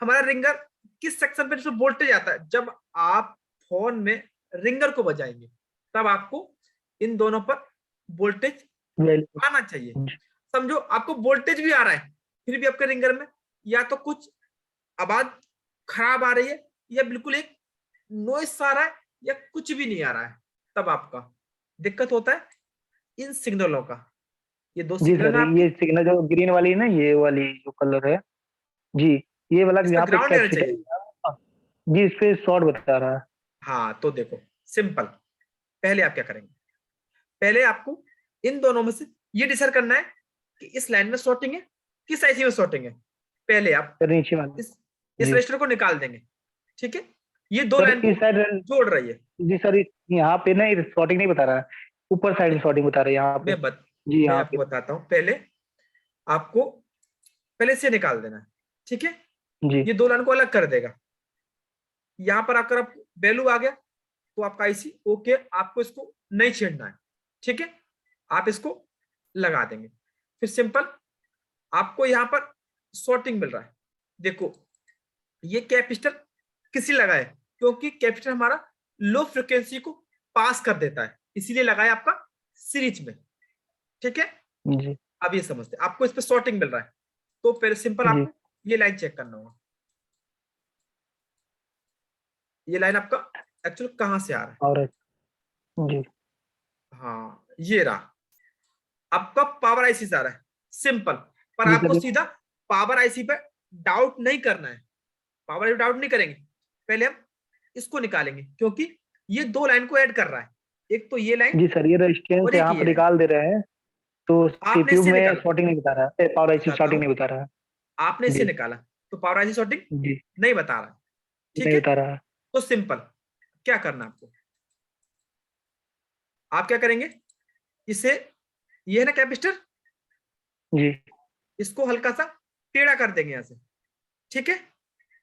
S1: हमारा रिंगर किस सेक्शन पे जो वोल्टेज आता है, जब आप फोन में रिंगर को बजाएंगे तब आपको इन दोनों पर वोल्टेज आना चाहिए। समझो आपको वोल्टेज भी आ रहा है फिर भी आपके रिंगर में या तो कुछ आवाज खराब आ रही है या बिल्कुल एक नॉइस आ रहा है या कुछ भी नहीं आ रहा है, तब आपका दिक्कत होता है इन सिग्नलों का। ये 2
S6: जी
S1: सिग्नल
S6: सर,
S1: है आपके,
S6: ये सिग्नल जो ग्रीन वाली है ना, ये वाली जो कलर है जी, ये वाला
S1: इसका
S6: यहाँ पे
S1: ग्राउंड लेना
S6: कैपेसिटर
S1: चाहिए।
S6: जी, इस पे शॉर्ट बता रहा है।
S1: हाँ तो देखो सिंपल, पहले आप क्या करेंगे, पहले आपको इन दोनों में से ये डिसाइड करना है कि इस लाइन में शॉर्टिंग है किस आईसी में शॉर्टिंग है। पहले आप
S6: सर नीचे वाला
S1: इस
S6: जी।
S1: रजिस्टर को निकाल देंगे, ठीक है? ये 2
S6: सर
S1: लाइन को
S6: इस साइड
S1: जोड़ रही है।
S6: जी सर, यहाँ पे ना शॉर्टिंग नहीं बता रहा है, ऊपर साइड में शॉर्टिंग बता रहा है यहाँ पे जी।
S1: मैं
S6: यहाँ
S1: आपको
S6: पे
S1: बताता हूँ। पहले आपको पहले से निकाल देना है, ठीक है?
S6: जी
S1: ये 2 लाइन को अलग कर देगा। यहाँ पर आकर आप वैल्यू आ गया तो आपका आईसी ओके, आपको इसको नहीं छेड़ना है, ठीक है? आप इसको लगा देंगे। फिर सिंपल आपको यहाँ पर शॉर्टिंग मिल रहा है। देखो ये कैपेसिटर किसी लगा है क्योंकि कैपेसिटर हमारा लो फ्रिक्वेंसी को पास कर देता है, इसीलिए लगाया आपका सीरीज में, ठीक है?
S6: जी
S1: अब ये समझते हैं आपको इस पे शॉर्टिंग मिल रहा है तो फिर सिंपल
S6: जी।
S1: आपको ये लाइन चेक करना होगा। ये लाइन आपका एक्चुअली कहां से आ रहा है?
S6: और जी
S1: हाँ ये रहा आपका पावर आईसी से आ रहा है, सिंपल। पर
S6: जी
S1: आपको
S6: सर।
S1: सीधा पावर आईसी पे डाउट नहीं करना है, पावर आईसी डाउट नहीं करेंगे। पहले हम इसको निकालेंगे क्योंकि ये 2 लाइन को ऐड कर रहा है, एक तो ये लाइन
S6: जी सर, ये रेजिस्टेंस
S1: और एक
S6: यहाँ
S1: ये
S6: पे
S1: लाइन।
S6: निकाल दे रहे हैं, तो
S1: आपने
S6: सीपीयू
S1: इससे
S6: में
S1: निकाला,
S6: शॉर्टिंग नहीं बता रहा है, पावर आईसी
S1: बताता
S6: शॉर्टिंग
S1: हूं,
S6: नहीं बता रहा है।
S1: आपने इससे
S6: जी
S1: निकाला तो पावर आईसी शॉर्टिंग
S6: जी,
S1: नहीं बता रहा है, ठीक
S6: नहीं
S1: है?
S6: बता रहा है।
S1: तो सिंपल क्या करना आपको, आप क्या करेंगे, इसे ये है ना कैपेसिटर,
S6: जी
S1: इसको हल्का सा टेढ़ा कर देंगे यहाँ से, ठीक है?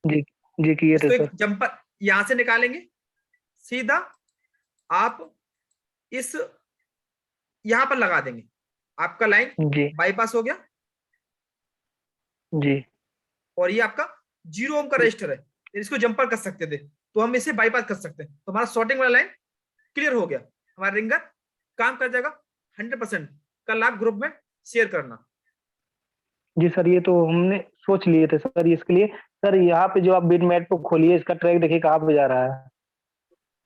S6: जी जी, किए थे
S1: इसको एक
S6: सर।
S1: जंपर यहां से निकालेंगे, सीधा आप इस यहां पर लगा देंगे, आपका लाइन
S6: जी
S1: बाईपास हो गया
S6: जी
S1: और ये आपका 0 ओम का रजिस्टर है, इसको जंपर कर सकते थे तो हम इसे बाईपास कर सकते हैं, तो हमारा शॉर्टिंग वाला लाइन क्लियर हो गया, हमारा रिंगर काम कर जाएगा 100%। कल आप ग्रुप में शेयर करना।
S6: जी सर, ये तो हमने सोच लिए थे सर, इसके लिए सर यहाँ पे जो आप बिट मैट पे खोलिए, इसका ट्रैक देखिए कहाँ पे जा रहा है,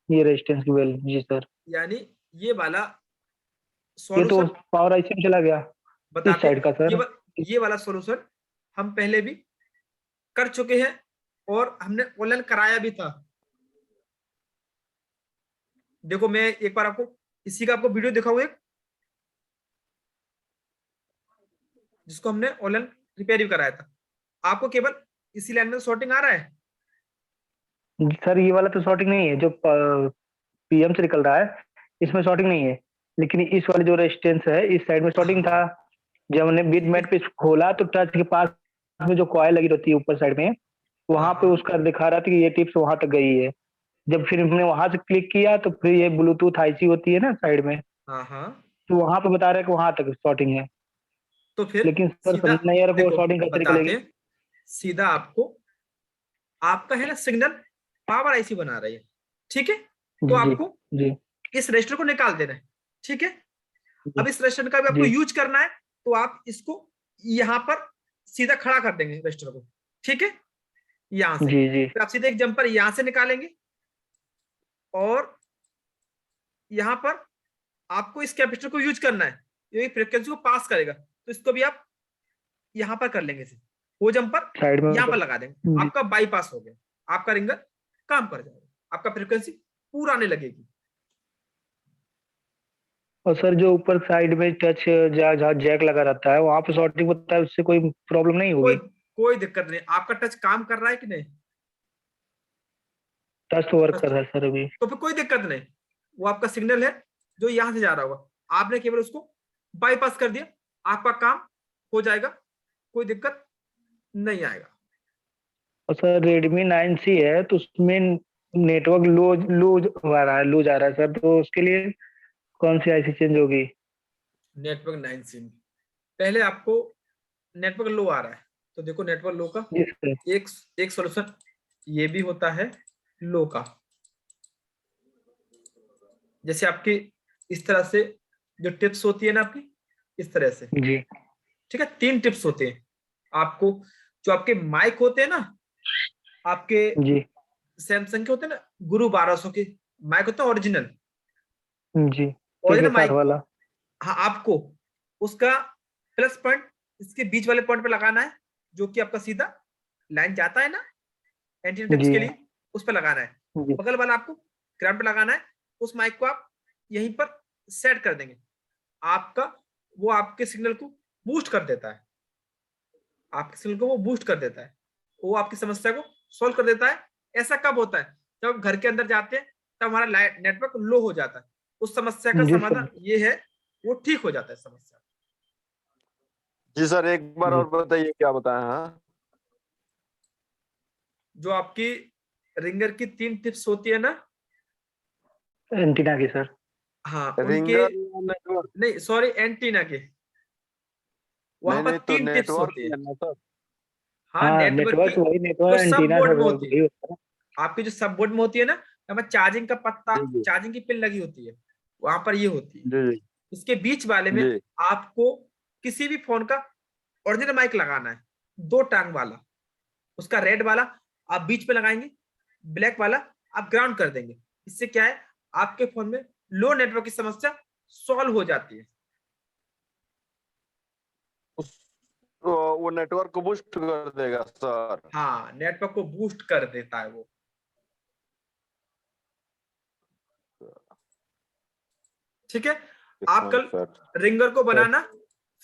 S6: ये रेजिस्टेंस की वैल्यू। जी सर,
S1: यानी ये वाला
S6: ये तो
S1: सॉल्यूशन
S6: पावर आईसी में चला गया, इस
S1: बताते
S6: साइड का
S1: ये
S6: सर।
S1: ये वाला सॉल्यूशन हम पहले भी कर चुके हैं और हमने ऑनलाइन कराया भी था। देखो मैं एक बार आपको इसी का आपको वीडियो दिखाऊं, एक जिसको हमने ऑनलाइन रिपेयर भी कराया था। आपको केवल इसी लाइन में शॉर्टिंग आ रहा है?
S6: सर ये वाला तो शॉर्टिंग नहीं है, जो PM से निकल रहा है, इसमें शॉर्टिंग नहीं है, लेकिन इस वाले जो रेजिस्टेंस है इस साइड में शॉर्टिंग था। जब हमने बिट मैट पे खोला तो टच के पास में जो कॉइल लगी रहती है ऊपर साइड में, वहां पे उसका दिखा रहा था कि ये टिप्स वहां तक गई है। जब फिर हमने वहां से क्लिक किया तो फिर ये ब्लूटूथ आईसी होती है ना साइड में,
S1: हाँ हाँ,
S6: तो वहां पे बता रहा है कि वहां तक शॉर्टिंग है।
S1: तो फिर
S6: लेकिन सर
S1: सीधा
S6: समझ नहीं आ रहा कि वो
S1: देखो
S6: शॉर्टिंग कैसे
S1: बताते
S6: निकलेगी।
S1: हैं, सीधा आपको आपका है ना सिग्नल पावर आईसी बना रही है, ठीक है, तो
S6: जी
S1: आपको
S6: जी
S1: इस रजिस्टर को निकाल देना है, ठीक है।
S6: जी
S1: अब इस रजिस्टर का भी आपको
S6: जी
S1: यूज करना है, तो आप इसको यहाँ पर सीधा खड़ा कर देंगे रजिस्टर को, ठीक है, यहां से।
S6: जी जी
S1: फिर आप सीधे एक जंपर यहां से निकालेंगे और यहां पर आपको इस कैपेसिटर को यूज करना है, ये फ्रीक्वेंसी को पास करेगा, तो इसको भी आप यहां पर कर लेंगे, वो जंपर
S6: साइड में
S1: यहां पर लगा देंगे,
S6: जी।
S1: आपका बाईपास हो गया, आपका रिंगर काम कर जाएगा, आपका फ्रीक्वेंसी पूरा आने लगेगी।
S6: और सर जो ऊपर साइड में टच जहाँ जहाँ जैक लगा रहता है वहां पे शॉर्टिंग होता है, उससे कोई प्रॉब्लम नहीं
S1: कोई
S6: होगी?
S1: कोई दिक्कत नहीं, आपका टच काम कर रहा है कि नहीं,
S6: टच तो वर्क
S1: टच
S6: कर रहा है सर अभी।
S1: तो फिर कोई दिक्कत नहीं, वो आपका सिग्नल है जो यहां से जा रहा होगा, आपने केवल उसको बाईपास कर दिया, आपका काम हो जाएगा, कोई दिक्कत नहीं आएगा।
S6: और सर Redmi 9C है तो उसमें नेटवर्क लूज लूज आ रहा है, लूज आ रहा है सर, तो उसके लिए कौन सी आईसी चेंज होगी?
S1: नेटवर्क 9 सिम, पहले आपको नेटवर्क लो आ रहा है, तो देखो नेटवर्क लो का
S6: जी सर।
S1: एक एक सॉल्यूशन ये भी होता है लो का, जैसे आपकी इस तरह से जो टिप्स होती है ना आपकी, इस तरह से,
S6: जी
S1: ठीक है, 3 टिप्स होते हैं आपको, जो आपके माइक होते हैं ना, आपके
S6: जी
S1: सैमसंग के होते हैं ना, गुरु 1200 के माइक होता है ओरिजिनल,
S6: जी
S1: ओरिजिनल
S6: PK60
S1: माइक,
S6: वाला।
S1: हाँ, आपको उसका प्लस पॉइंट इसके बीच वाले पॉइंट पे लगाना है, जो कि आपका सीधा लाइन जाता है ना एंटीना टिप्स
S6: जी
S1: के लिए, उस पर लगाना है।
S6: जी
S1: बगल वाला आपको ग्राउंड पे लगाना है, उस माइक को आप यहीं पर सेट कर देंगे, आपका वो आपके सिग्नल को बूस्ट कर देता है, आपके सिग्नल को वो बूस्ट कर देता है, वो आपकी समस्या को सॉल्व कर देता है। ऐसा कब होता है, जब आप घर के अंदर जाते हैं तब हमारा नेटवर्क लो हो जाता है, उस समस्या का
S6: जी सर।
S1: समाधान ये है, वो ठीक हो जाता है समस्या।
S2: जी सर, एक बार
S6: जी
S2: और बताइए क्या बताएं। हाँ,
S1: जो आपकी रिंगर की 3 टिप्स होती है ना,
S6: एंटीना की सर।
S1: हाँ उनके,
S2: रिंगर या नेटवर्क?
S1: नहीं सॉरी, एंटीना के, वहां
S2: नहीं
S1: पर
S2: नहीं, तो
S1: 3 टिप्स
S2: नेटवर्क
S1: होती है।
S2: है ना सर?
S1: हाँ,
S6: हाँ
S1: नेटवर्क
S6: नेटवर्क
S1: की
S6: वही,
S1: जो
S6: नेटवर्क
S1: सब
S6: एंटीना
S1: बोर्ड
S6: सब
S1: में होती है,
S6: वही होता है।
S1: आपकी जो सब बोर्ड में होती है ना, हमें चार्जिंग का पत्ता,
S2: जी जी
S1: चार्जिंग की पिन लगी होती है, वहां पर ये होती है।
S2: जी
S1: इसके बीच वाले में
S2: जी
S1: आपको किसी भी फोन का ओरिजिनल माइक लगाना है, 2 टांग वाला, उसका रेड वाला आप बीच पे लगाएंगे, ब्लैक वाला आप ग्राउंड कर देंगे। इससे क्या है, आपके फोन में लो नेटवर्क की समस्या सॉल्व हो जाती है।
S2: तो वो नेटवर्क को बूस्ट कर देगा सर?
S1: हाँ, नेटवर्क को बूस्ट कर देता है वो, ठीक है। आप कल
S2: सर
S1: रिंगर को बनाना,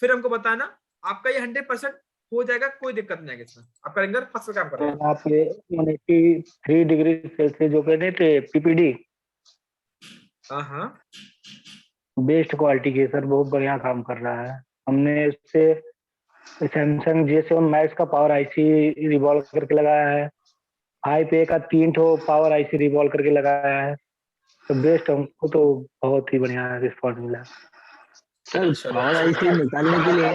S1: फिर हमको बताना, आपका ये 100% हो जाएगा, कोई दिक्कत नहीं आएगी इसमें, आपका रिंगर फर्स्ट काम
S6: सर
S1: करेगा।
S6: आप ये 183 डिग्री सेल्सियस जो कहते थे PPD,
S1: हाँ हाँ,
S6: बेस्ट क्वालिटी की है सर, बहुत बढ़िया काम कर रहा है। हमने इससे सैमसंग J7 Max का पावर आईसी रिवॉल्व करके लगाया है, हाई पे का 3 ठो पावर आईसी रिवॉल्व करके लगाया है, तो बेस्ट, हमको तो बहुत ही बढ़िया रिस्पॉन्स मिला।
S7: सर
S1: चलो
S7: पावर
S1: अच्छी
S7: आईसी
S1: बात
S7: निकालने के लिए,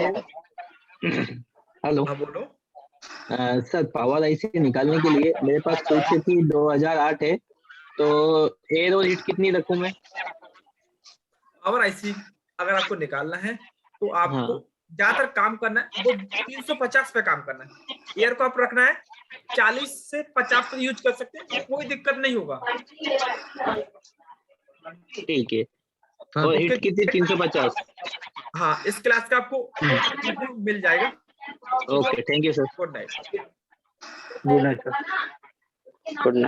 S7: हेलो,
S1: हाँ बोलो।
S7: सर पावर आईसी निकालने के लिए मेरे पास सुजुकी 2008 है, तो एयर और हीट कितनी रखूं मैं?
S1: पावर आईसी अगर आपको निकालना है तो आपको
S7: हाँ
S1: ज्यादातर काम करना है वो 350 पे काम करना है, एयर को आप रखना है 40 से 50 पे यूज कर सकते हैं, कोई दिक्कत नहीं होगा।
S7: ठीक है,
S1: हाँ,
S7: और
S1: ओके,
S7: हिट कितनी? 350?
S1: हाँ, इस क्लास का आपको रिव्यू मिल जाएगा, ठीक है।
S7: Okay, thank you sir.
S1: Good night.
S6: Good night sir.
S3: Good night.